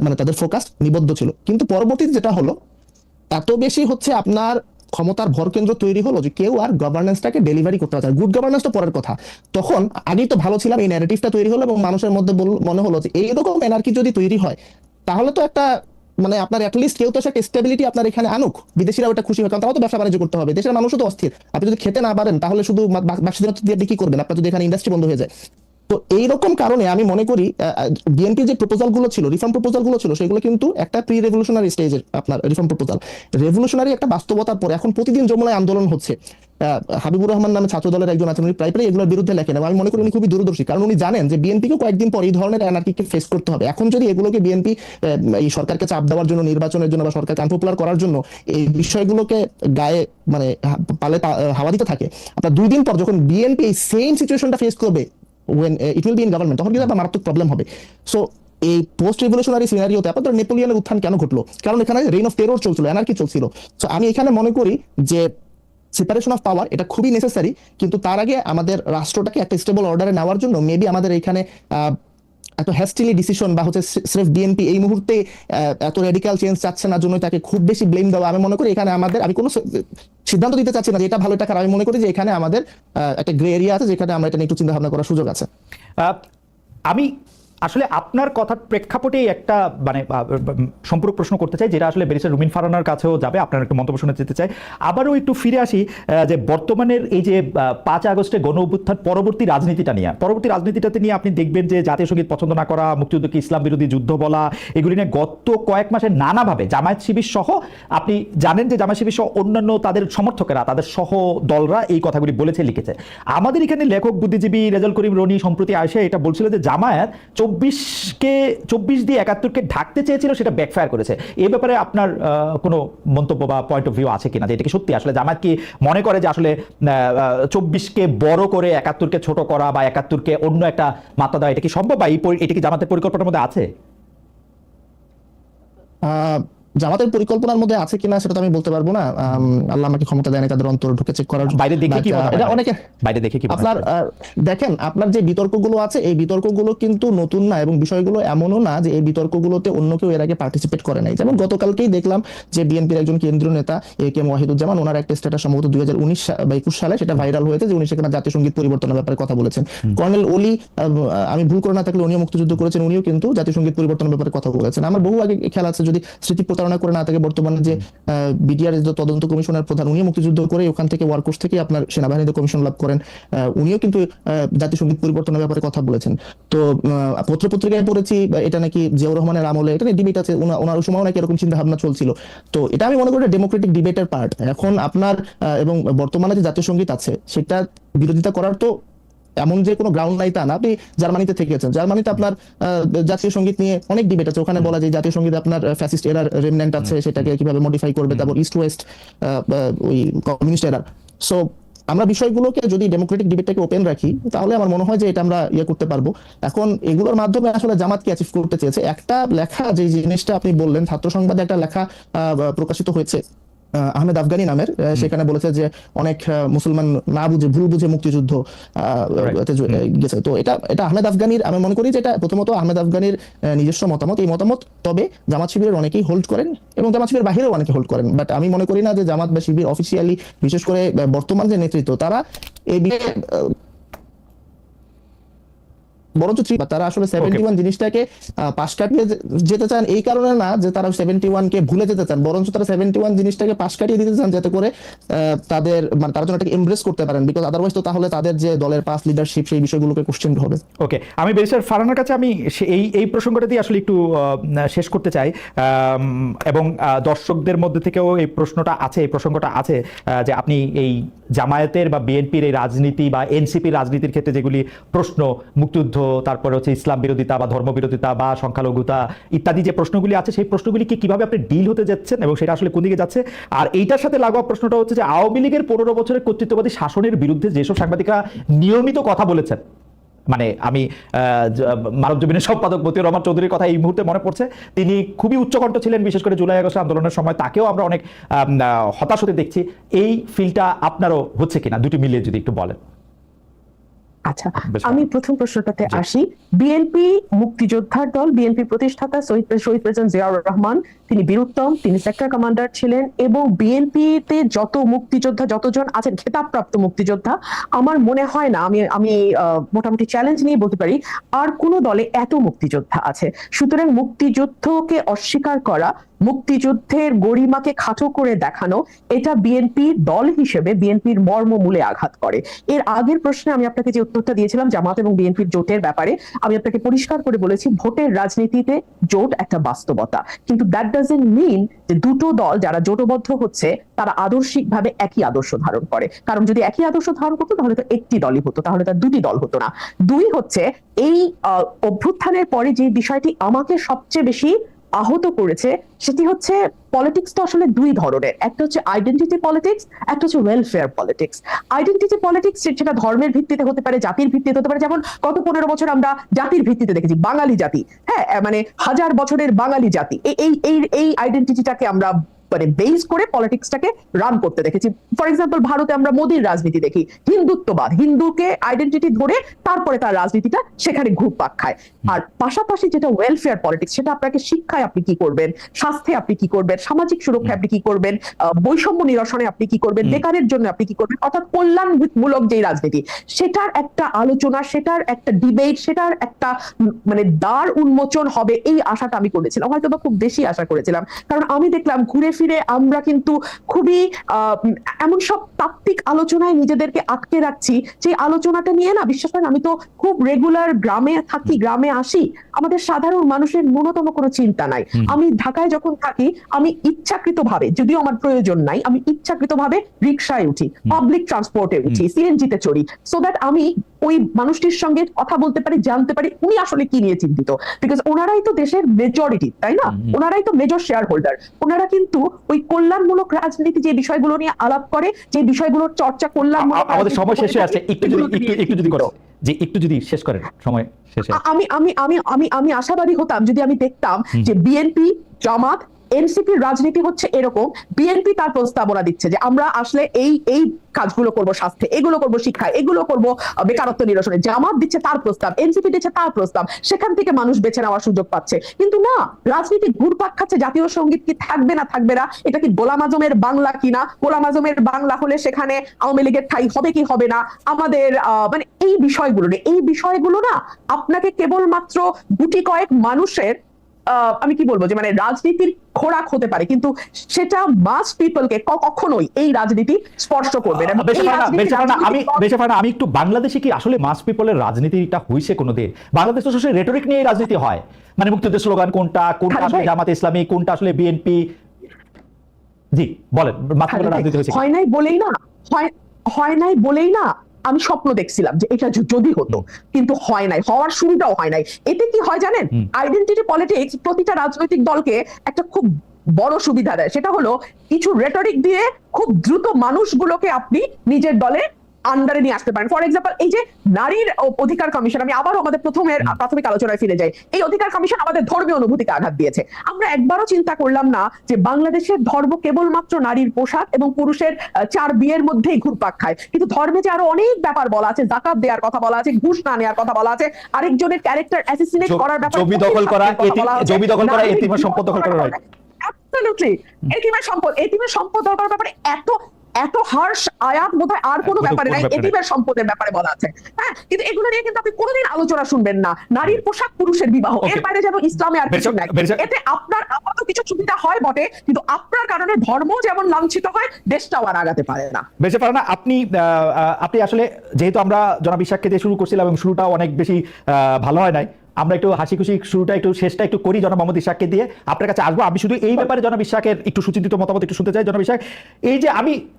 মানে তাদের ফোকাস নিবদ্ধ ছিল। কিন্তু পরবর্তীতে যেটা হলো, এত বেশি হচ্ছে আপনার ক্ষমতার ভরকেন্দ্র তৈরি হলো যে কেউ আর গভর্নেন্সটাকে ডেলিভারি করতে পারছে। গুড গভর্নেন্স তো পরের কথা, তখন আগেই তো ভালো ছিলাম, এই ন্যারেটিভটা তৈরি হলো এবং মানুষের মধ্যে মনে হলো যে এইরকম এনার্কি যদি তৈরি হয় তাহলে তো একটা মানে আপনার অ্যাটলিস্ট কেউ তো একটা স্টেবিলিটি আপনার এখানে আনুক, বিদেশিরা ওটা খুশি হয়, কারণ তারাও তো ব্যবসা বাণিজ্য করতে হবে, দেশের মানুষও তো অস্থির। আপনি যদি খেতে না পারেন তাহলে শুধু বাক্সিদের দিয়ে আপনি কি করবেন, আপনার যদি এখানে ইন্ডাস্ট্রি বন্ধ হয়ে যায়। তো এইরকম কারণে আমি মনে করি বিএনপির যে প্রপোজাল গুলো ছিল, রিফর্ম প্রপোজাল গুলো ছিল, সেগুলো কিন্তু একটা প্রি রেভলিউশনারি স্টেজের আপনার রিফর্ম প্রপোজাল। রেভলিউশনারি একটা বাস্তবতার পর এখন প্রতিদিন যমুনায় আন্দোলন হচ্ছে। হাবিবুর রহমান নামে ছাত্র দলের একজন আছেন, উনি প্রায় এগুলোর বিরুদ্ধে লেখেন এবং আমি মনে করি উনি খুবই দূরদর্শী, কারণ উনি জানেন যে বিএনপিকে কয়েকদিন পর এই ধরনের অ্যানার্কিকে ফেস করতে হবে। এখন যদি এগুলোকে বিএনপি এই সরকারকে চাপ দেওয়ার জন্য, নির্বাচনের জন্য বা সরকারকে আনপপুলার করার জন্য এই বিষয়গুলোকে গায়ে মানে পালে হাওয়া দিতে থাকে, আপনার 2 দিন পর যখন বিএনপি এই সেম সিচুয়েশনটা ফেস করবে when it will be in government, তখন কিন্তু একটা মারাত্মক প্রবলেম হবে। সো এই পোস্ট রেভলিউশনারি সিনারিওতে আপনাদের নেপোলিয়নের উত্থান কেন ঘটলো? কারণ এখানে রেইন অফ টেরর চলছিল, এনার্কি চলছিল। সো আমি এখানে মনে করি যে সেপারেশন অফ পাওয়ার এটা খুবই নেসেসারি, কিন্তু তার আগে আমাদের রাষ্ট্রটাকে একটা স্টেবল অর্ডারে নেওয়ার জন্য মেবি আমাদের এখানে এত হ্যাস্টিলি ডিসিশন বা হচ্ছে স্রেফ বিএনপি এই মুহূর্তে এত রেডিক্যাল চেঞ্জ চাচ্ছে না জন্য তাকে খুব বেশি ব্লেম দেওয়া, আমি মনে করি এখানে আমাদের, আমি কোনো সিদ্ধান্ত দিতে চাচ্ছি না যে এটা ভালো এটা খারাপ, আমি মনে করি যে এখানে আমাদের একটা গ্রে এরিয়া আছে যেখানে আমরা এটা নিয়ে একটু চিন্তা ভাবনা করার সুযোগ আছে। আমি আসলে আপনার কথার প্রেক্ষাপটেই একটা মানে সম্পূরক প্রশ্ন করতে চাই, যেটা আসলে ব্যারিস্টার রুমিন ফারহানার কাছেও যাবে, আপনার একটু মন্তব্য শুনে যেতে চাই। আবারও একটু ফিরে আসি যে বর্তমানের এই যে 5 আগস্টে গণ অভ্যুত্থান পরবর্তী রাজনীতিটাতে নিয়ে আপনি দেখবেন যে জাতীয় সঙ্গীত পছন্দ না করা, মুক্তিযুদ্ধকে ইসলাম বিরোধী যুদ্ধ বলা, এগুলি নিয়ে গত কয়েক মাসে নানাভাবে জামায়াত শিবির সহ, আপনি জানেন যে জামায়াত শিবির সহ অন্যান্য তাদের সমর্থকেরা, তাদের সহ দলরা এই কথাগুলি বলেছে, লিখেছে। আমাদের এখানে লেখক বুদ্ধিজীবী রেজাল করিম রনি সম্প্রতি আসে এটা বলছিল যে জামায়াত 24 দিয়ে 71কে ঢাকতে চেয়েছিল, সেটা ব্যাকফায়ার করেছে। এই ব্যাপারে আপনার কোনো মন্তব্য বা পয়েন্ট অফ ভিউ আছে কিনা, যে এটা কি সত্যি? আসলে জামায়াত কি মনে করে যে আসলে 24কে বড় করে 71কে ছোট করা বা 71কে অন্য একটা মাত্রা দেওয়া, এটা কি সম্ভব, বা এটা কি জামাতের পরিকল্পনার মধ্যে আছে? জামাতের পরিকল্পনার মধ্যে আছে কিনা সেটা তো আমি বলতে পারবো না। আল্লাহ আমাকে ক্ষমতা দেয়নি তাদের অন্তর ঢুকে চেক করার। বাইরে দেখে কি এটা অনেকে বাইরে দেখে কি আপনার দেখেন, আপনার যে বিতর্কগুলো আছে এই বিতর্কগুলো কিন্তু নতুন না এবং বিষয়গুলো এমনও না যে এই বিতর্কগুলোতে অন্য কেউ এর আগে পার্টিসিপেট করে নাই। যেমন গতকালকেই দেখলাম যে বিএনপির একজন কেন্দ্রীয় নেতা AK ওয়াহিদুজ্জামান, ওনার একটা স্ট্যাটাস সম্ভবত 2019 বা 21 সালে সেটা ভাইরাল হয়েছে, যে উনি সেখানে জাতীয় সঙ্গীত পরিবর্তনের ব্যাপারে কথা বলেছেন। কর্নেল ওলি, আমি ভুল করে না থাকলে উনিও মুক্তিযুদ্ধ করেছেন, উনিও কিন্তু জাতীয় সঙ্গীত পরিবর্তনের ব্যাপারে কথা বলেছেন। আমার বহু আগে খেয়াল আছে, যদি স্মৃতি করে না থাকে, বর্তমানে যে বিডিআর তদন্ত কমিশনের প্রধান, উনিও মুক্তিযুদ্ধ করে ওখান থেকে ওয়ারকোর্স থেকে আপনার সেনাবাহিনীতে কমিশন লাভ করেন, উনিও কিন্তু জাতীয় সঙ্গীত পরিবর্তনের ব্যাপারে কথা বলেছেন। তো পত্রপত্রিকায় পড়েছি এটা নাকি জিয়াউর রহমানের আমলে, এটা নিয়ে ডিবেট আছে, ওনার সময় নাকি এরকম চিন্তা ভাবনা চলছিল। তো এটা আমি মনে করি ডেমোক্রেটিক ডিবেটের পার্ট। এখন আপনার এবং বর্তমানে যে জাতীয় সঙ্গীত আছে সেটা বিরোধিতা করার তো এমন যে কোনো গ্রাউন্ড নাই তা না। আপনি জার্মানিতে থেকেছেন, জার্মানিতে আপনার জাতীয় সঙ্গীত নিয়ে অনেক ডিবেট আছে, ওখানে বলা যায় জাতীয় সঙ্গীত আপনার ফ্যাসিস্ট এরার রেমন্যান্ট আছে, সেটাকে কিভাবে মডিফাই করবে, তারপর ইস্ট ওয়েস্ট ওই কমিউনিস্ট এরার। সো আমরা বিষয়গুলোকে যদি ডেমোক্রেটিক ডিবেটটাকে ওপেন রাখি তাহলে আমার মনে হয় যে এটা আমরা করতে পারবো। এখন এগুলোর মাধ্যমে আসলে জামাত কি অ্যাচিভ করতে চেয়েছে, একটা লেখা যে জিনিসটা আপনি বললেন, ছাত্র সংবাদে একটা লেখা প্রকাশিত হয়েছে আহমেদ আফগানি নামের, সেখানে বলেছে যে অনেক মুসলমান না বুঝে ভুল বুঝে মুক্তিযুদ্ধ গেছে। তো এটা আহমেদ আফগানির, আমি মনে করি যে এটা প্রথমত আহমেদ আফগানির নিজস্ব মতামত, এই মতামত তবে জামাত শিবিরের অনেকেই হোল্ড করেন এবং জামাত শিবিরের বাহিরেও অনেকে হোল্ড করেন, বাট আমি মনে করি না যে জামাত বা শিবির অফিসিয়ালি, বিশেষ করে বর্তমান যে নেতৃত্ব তারা এই বরঞ্চ তারা আসলে 71 জিনিসটাকে পাশ কাটিয়ে যেতে চান, এই কারণে না যে তারা 71 কে ভুলে যেতে চান, বরঞ্চ তারা 71 জিনিসটাকে পাশ কাটিয়ে দিতে চান যাতে করে তাদের মানে তারা যেন এটাকে এমব্রেস করতে পারেন, বিকজ আদারওয়াইজ তো তাহলে তাদের যে দলের পাস লিডারশিপ সেই বিষয়গুলোকে কোশ্চেন হবে। ওকে, আমি ব্যারিস্টার ফারহানার কাছে আমি এই প্রসঙ্গটা দিয়ে আসলে একটু শেষ করতে চাই, এবং দর্শকদের মধ্যে থেকেও এই প্রসঙ্গটা আছে যে আপনি এই জামায়াতের বা বিএনপির এই রাজনীতি বা এনসিপির রাজনীতির ক্ষেত্রে যেগুলি প্রশ্ন, মুক্তিযুদ্ধ, তারপরে হচ্ছে ইসলাম বিরোধিতা বা ধর্ম বিরোধিতা বা সংখ্যালঘুতা ইত্যাদি যে প্রশ্নগুলি আছে, সেই প্রশ্নগুলিকে কিভাবে আপনি ডিল হতে যাচ্ছেন এবং সেটা আসলে কোন দিকে যাচ্ছে। আর এইটার সাথে লাগোয়া প্রশ্নটা হচ্ছে যে আওয়ামী লীগের 15 বছরের কর্তৃত্ববাদী শাসনের বিরুদ্ধে যেসব সাংবাদিকরা নিয়মিত কথা বলেছেন, মানে আমি মানব জমিনের সম্পাদক মতিউর রহমান চৌধুরীর কথা এই মুহূর্তে মনে পড়ছে, তিনি খুবই উচ্চকণ্ঠ ছিলেন, বিশেষ করে জুলাই আগস্ট আন্দোলনের সময় তাকেও আমরা অনেক হতাশ হতে দেখছি। এই ফিলটা আপনারও হচ্ছে কিনা, দুটি মিলিয়ে যদি একটু বলেন। আচ্ছা, আমি প্রথম প্রশ্নটাতে আসি। বিএনপি মুক্তিযোদ্ধার দল, বিএনপি প্রতিষ্ঠাতা শহীদ প্রেসিডেন্ট জিয়াউর রহমান, তিনি বীরুত্তম, তিনি সেক্টর কমান্ডার ছিলেন, এবং বিএনপিতে যত মুক্তিযোদ্ধা যতজন আছেন খেতাবপ্রাপ্ত মুক্তিযোদ্ধা, আমার মনে হয় না, আমি মোটামুটি চ্যালেঞ্জ নিয়ে বলতে পারি আর কোন দলে এত মুক্তিযোদ্ধা আছে। সুতরাং মুক্তিযুদ্ধকে অস্বীকার করা, মুক্তিযুদ্ধের গরিমাকে খাটো করে দেখানো, এটা বিএনপির দল হিসেবে বিএনপির মর্মমূলে আঘাত করে। এর আগের প্রশ্নে আমি আপনাকে যে উত্তরটা দিয়েছিলাম জামাত এবং বিএনপির জোটের ব্যাপারে, আমি আপনাকে পরিষ্কার করে বলেছি ভোটের রাজনীতিতে জোট একটা বাস্তবতা, কিন্তু দ্যাট ডাজন্ট মিন যে দুটো দল যারা জোটবদ্ধ হচ্ছে তারা আদর্শিকভাবে একই আদর্শ ধারণ করে। কারণ যদি একই আদর্শ ধারণ করতো তাহলে তো একটি দলই হতো, তাহলে তার দুটি দল হতো না। দুই হচ্ছে, এই অভ্যুত্থানের পরে যে বিষয়টি আমাকে সবচেয়ে বেশি আহত করেছে সেটি হচ্ছে পলিটিক্স তো আসলে দুই ধরনের, একটা হচ্ছে আইডেন্টিটি পলিটিক্স, একটা হচ্ছে ওয়েলফেয়ার পলিটিক্স। আইডেন্টিটি পলিটিক্স সেটা ধর্মের ভিত্তিতে হতে পারে, জাতির ভিত্তিতে হতে পারে, যেমন গত 15 বছর আমরা জাতির ভিত্তিতে দেখেছি, বাঙালি জাতি, হ্যাঁ, মানে 1000 বছরের বাঙালি জাতি, এই আইডেন্টিটিটাকে আমরা মানে বেস করে পলিটিক্সটাকে রান করতে দেখেছি। ফর এক্সাম্পল ভারতে আমরা মোদির রাজনীতি দেখি, হিন্দুত্ববাদ, হিন্দুকে আইডেন্টিটি ধরে তারপরে তার রাজনীতিটা সেখানে ঘুরপাক খায়। আর পাশাপাশি যেটা ওয়েলফেয়ার পলিটিক্স, সেটা আপনাকে শিক্ষায় আপনি কি করবেন, স্বাস্থ্যে আপনি কি করবেন, সামাজিক সুরক্ষায় আপনি কি করবেন, বৈষম্য নিরসনে আপনি কি করবেন, বেকারের জন্য আপনি কি করবেন, অর্থাৎ কল্যাণমূলক যে রাজনীতি, সেটার একটা আলোচনা, সেটার একটা ডিবেট, সেটার একটা মানে দ্বার উন্মোচন হবে, এই আশাটা আমি করেছিলাম, হয়তো বা খুব বেশি আশা করেছিলাম। কারণ আমি দেখলাম ঘুরে ফিরে আমরা কিন্তু খুবই এমন সব তাত্ত্বিক আলোচনায় নিজেদেরকে আটকে রাখছি, যে আলোচনাটা নিয়ে না, বিশ্বাস করেন আমি তো খুব রেগুলার গ্রামে থাকি, গ্রামে আসি, আমাদের সাধারণ মানুষের ন্যূনতম কোনো চিন্তা নাই। আমি ঢাকায় যখন থাকি আমি ইচ্ছাকৃতভাবে, যদিও আমার প্রয়োজন নাই, আমি ইচ্ছাকৃতভাবে রিকশায় উঠি, পাবলিক ট্রান্সপোর্টে উঠি, সিএনজিতে চড়ি, সো দ্যাট আমি ওই মানুষটির সঙ্গে কথা বলতে পারি, জানতে পারি উনি আসলে কি নিয়ে চিন্তিত, বিকজ ওনারাই তো দেশের মেজরিটি, তাই না, ওনারাই তো মেজর শেয়ার হোল্ডার। ওনারা কিন্তু ওই কল্যাণমূলক রাজনীতি যে বিষয়গুলো নিয়ে আলাপ করে, যে বিষয়গুলোর চর্চা কল্যাণমূলক, আমাদের সময় শেষ হয়ে আসছে, একটু যদি শেষ করেন সময় শেষে। আমি আশাবাদী হতাম যদি আমি দেখতাম যে বিএনপি, জামাত, এনসিপির রাজনীতি হচ্ছে এরকম, বিএনপি তার প্রস্তাবনা দিচ্ছে যে আমরা আসলে এই কাজগুলো করব, স্বাস্থ্যে এগুলো করব, শিক্ষায় এগুলো করব, বেকারত্ব নিরসনে, জামাত দিচ্ছে তার প্রস্তাব, এনসিপি দিচ্ছে তার প্রস্তাব, সেখান থেকে মানুষ বেছে নেওয়ার সুযোগ পাচ্ছে। কিন্তু না, রাজনীতি ঘুরপাক খাচ্ছে জাতীয় সঙ্গীত কি থাকবে না থাকবে না, এটা কি গোলাম আজমের বাংলা কিনা, গোলাম আজমের বাংলা হলে সেখানে আওয়ামী লীগের ঠাঁই হবে কি হবে না, আমাদের মানে এই বিষয়গুলো না আপনাকে কেবলমাত্র গুটি কয়েক মানুষের আমি কি বলবো যে মানে রাজনীতির খোরাক হতে পারে, কিন্তু সেটা মাস পিপলকে কখনোই এই রাজনীতি স্পর্শ করবে না। আমি একটু বাংলাদেশে কি আসলে মাস পিপলের রাজনীতিটা হইছে কোনোদিন? বাংলাদেশ তো আসলে রেটরিক নিয়ে রাজনীতি হয়, মানে মুক্তিযুদ্ধের স্লোগান কোনটা আসলে জামাত ইসলামী, কোনটা আসলে বিএনপি। জি বলেন, মাস পিপলের রাজনীতি হয়েছে? হয় নাই বলেই না আমি স্বপ্ন দেখছিলাম যে এটা যদি হতো, কিন্তু হয় নাই, হওয়ার শুরুটাও হয় নাই। এতে কি হয় জানেন, আইডেন্টিটি পলিটিক্স প্রতিটা রাজনৈতিক দলকে একটা খুব বড় সুবিধা দেয়, সেটা হলো কিছু রেটরিক দিয়ে খুব দ্রুত মানুষগুলোকে আপনি নিজের দলে আন্ডারে নিয়ে আসতে পারেন। ফর এক্সাম্পল, এই যে নারীর অধিকার কমিশন, আমি আবারও আমাদের প্রাথমিক আলোচনায় ফিরে যাই। এই অধিকার কমিশন আমাদের ধর্মীয় অনুভূতিকে আঘাত দিয়েছে। আমরা একবারও চিন্তা করলাম না যে বাংলাদেশের ধর্ম কেবলমাত্র নারীর পোশাক এবং পুরুষের 4 বিয়ের মধ্যেই ঘুরপাক খায়, কিন্তু ধর্মে যে আরো অনেক ব্যাপার বলা আছে, জাকাত দেওয়ার কথা বলা আছে, ঘুষ না নেওয়ার কথা বলা আছে, আরেকজনের ক্যারেক্টার অ্যাসাসিনেট করার ব্যাপারে জমি দখল করা, এতিমের সম্পদ দখল করা, রাইট? অ্যাবসলিউটলি। এতিমের সম্পদ দরকার ব্যাপারে এত হার্শ আয়াত বোধহয় আর কোনো ব্যাপারে নাই, এতিমের সম্পদের ব্যাপারে বলা আছে। হ্যাঁ, কিন্তু এগুলো নিয়ে কিন্তু আপনি কোনোদিন আলোচনা শুনবেন না। নারীর পোশাক, পুরুষের বিবাহ, এর বাইরে যেন ইসলামে আর কিছু নাই। এতে আপনার আপাতত কিছু সুবিধা হয় বটে, কিন্তু আপনার কারণে ধর্ম যেমন লাঞ্ছিত হয়, দেশটাও আর আগাতে পারে না, বেঁচে পারে না। আপনি আসলে, যেহেতু আমরা জনাব ইশাককে দিয়ে শুরু করছিলাম এবং শুরুটা অনেক বেশি ভালো হয় নাই, আমরা একটু হাসি খুশি শুরুটা একটু শেষটা একটু করি জনাব মোহাম্মদ ইশাককে দিয়ে। আপনার কাছে আসবো, আমি শুধু এই ব্যাপারে জনাব ইশাকের একটু সুচিন্তিত মতামত একটু শুনতে চাই। জনাব ইশাক, এই যে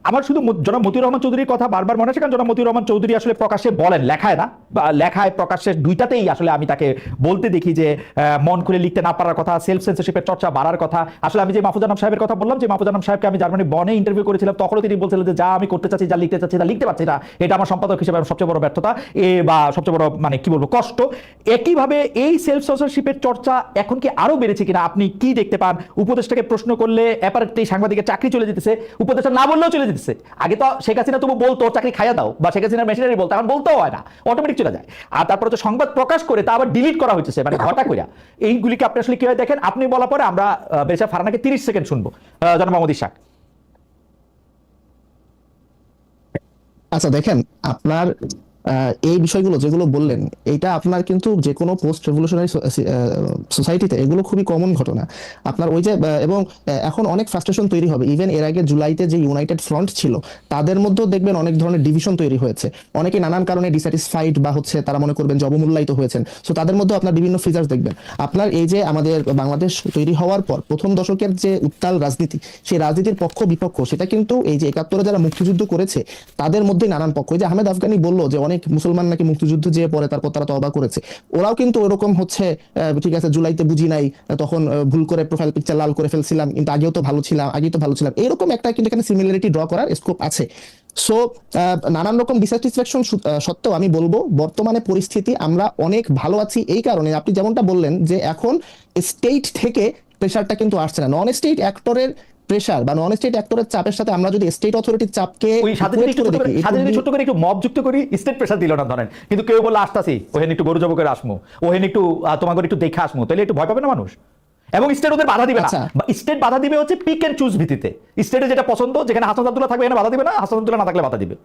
আমার শুধু জনাব মতিউর রহমান চৌধুরীর কথা বারবার মনে আছে, কারণ জনাব মতিউর রহমান চৌধুরী আসলে প্রকাশ্যে বলেন, লেখায় না, বা লেখায় প্রকাশ্যে দুইটাতেই আসলে আমি তাকে বলতে দেখি যে মন খুলে লিখতে না পারার কথা, সেলফ সেন্সরশিপের চর্চা বাড়ার কথা। আসলে আমি যে মাহফুজ আনাম সাহেবের কথা বললাম, যে মাহফুজ আনাম সাহেবকে আমি জার্মানি বনে ইন্টারভিউ করেছিলাম, তখনও তিনি বলছিলেন যে যা আমি করতে চাচ্ছি, যা লিখতে চাচ্ছি, তা লিখতে পারছি না, এটা আমার সম্পাদক হিসেবে সবচেয়ে বড় ব্যর্থতা বা সবচেয়ে বড় মানে কি বলবো কষ্ট। একইভাবে এই সেলফ সেন্সরশিপের চর্চা এখন কি আরো বেড়েছে কিনা আপনি কি দেখতে পান? উপদেষ্টাকে প্রশ্ন করলে অ্যাপারেন্টলি সাংবাদিকের চাকরি চলে যেতেছে, উপদেষ্টা না বললেও চলে যেতেছে। আগে তো শেখ হাসিনা তবু বলতো চাকরি খাইয়া দাও, বা শেখ হাসিনার মেশিনারি বলতো, এখন বলতেও হয় না, অটোমেটিক চলে যায়। আর তারপরে তো সংবাদ প্রকাশ করে তা আবার ডিলিট করা হচ্ছে, মানে ঘটা কইরা। এইগুলিকে আপনি আসলে কিভাবে দেখেন? আপনি বলার পরে আমরা বেশা ফারহানাকে 30 সেকেন্ড শুনবো। জনাব মোহাম্মদ ইশাক। আচ্ছা দেখেন, আপনার এই বিষয়গুলো যেগুলো বললেন, এটা আপনার কিন্তু যে কোনো পোস্ট রেভলিউশনারি সোসাইটিতে এগুলো খুবই কমন ঘটনা। আপনার ওই যে এবং এখন অনেক ফ্রাস্ট্রেশন তৈরি হবে। ইভেন এর আগে জুলাইতে যে ইউনাইটেড ফ্রন্ট ছিল, তাদের মধ্যেও দেখবেন অনেক ধরনের ডিভিশন তৈরি হয়েছে। অনেকে নানান কারণে ডিস্যাটিসফাইড বা তারা মনে করবেন যে অবমূল্যায়িত হয়েছেন। সো তাদের মধ্যে আপনার বিভিন্ন ফিচার্স দেখবেন। আপনার এই যে আমাদের বাংলাদেশ তৈরি হওয়ার পর প্রথম দশকের যে উত্তাল রাজনীতি, সেই রাজনীতির পক্ষ বিপক্ষ, সেটা কিন্তু এই যে 71-এ যারা মুক্তিযুদ্ধ করেছে তাদের মধ্যে নানান পক্ষ। এই যে আহমেদ আফগানি বললো যে অনেক মুসলমান নাকি মুক্তিযুদ্ধ যে পরে তারপর তারা তওবা করেছে, ওরাও কিন্তু ওরকম ঠিক আছে জুলাইতে বুঝি নাই, তখন ভুল করে প্রোফাইল পিকচার লাল করে ফেলছিলাম, কিন্তু আগেও তো ভালো ছিলাম, এরকম একটা কিন্তু এখানে সিমিলারিটি ড্র করার স্কোপ আছে। সো নানান রকম ডিস্যাটিসফ্যাকশন সত্ত্বেও আমি বলবো বর্তমানে পরিস্থিতি আমরা অনেক ভালো আছি। এই কারণে আপনি যেমনটা বললেন যে এখন স্টেট থেকে প্রেশারটা কিন্তু আসছে না, নন স্টেট অ্যাক্টরের প্রেশার বা নন স্টেট অ্যাক্টরের চাপের সাথে আমরা যদি স্টেট অথরিটির চাপকে ওই সাথে ছোট করে একটু মব যুক্ত করি, স্টেট প্রেসার দিল না ধরেন, কিন্তু কেউ বললে আসতাছি ওহেন একটু গরু জব করে আসমু, ওহেন একটু তোমাকে একটু দেখে আসমু, তাহলে একটু ভয় পাবে না মানুষ? এবং স্টেট ওদের বাধা দিবে না, স্টেট বাধা দিবে হচ্ছে পিক এন্ড চুজ ভিত্তিতে। স্টেটে যেটা পছন্দ, যেখানে হাসান আব্দুল্লাহ থাকবে এখানে বাধা দিবে না, হাসান আব্দুল্লাহ না থাকলে বাধা দিবে।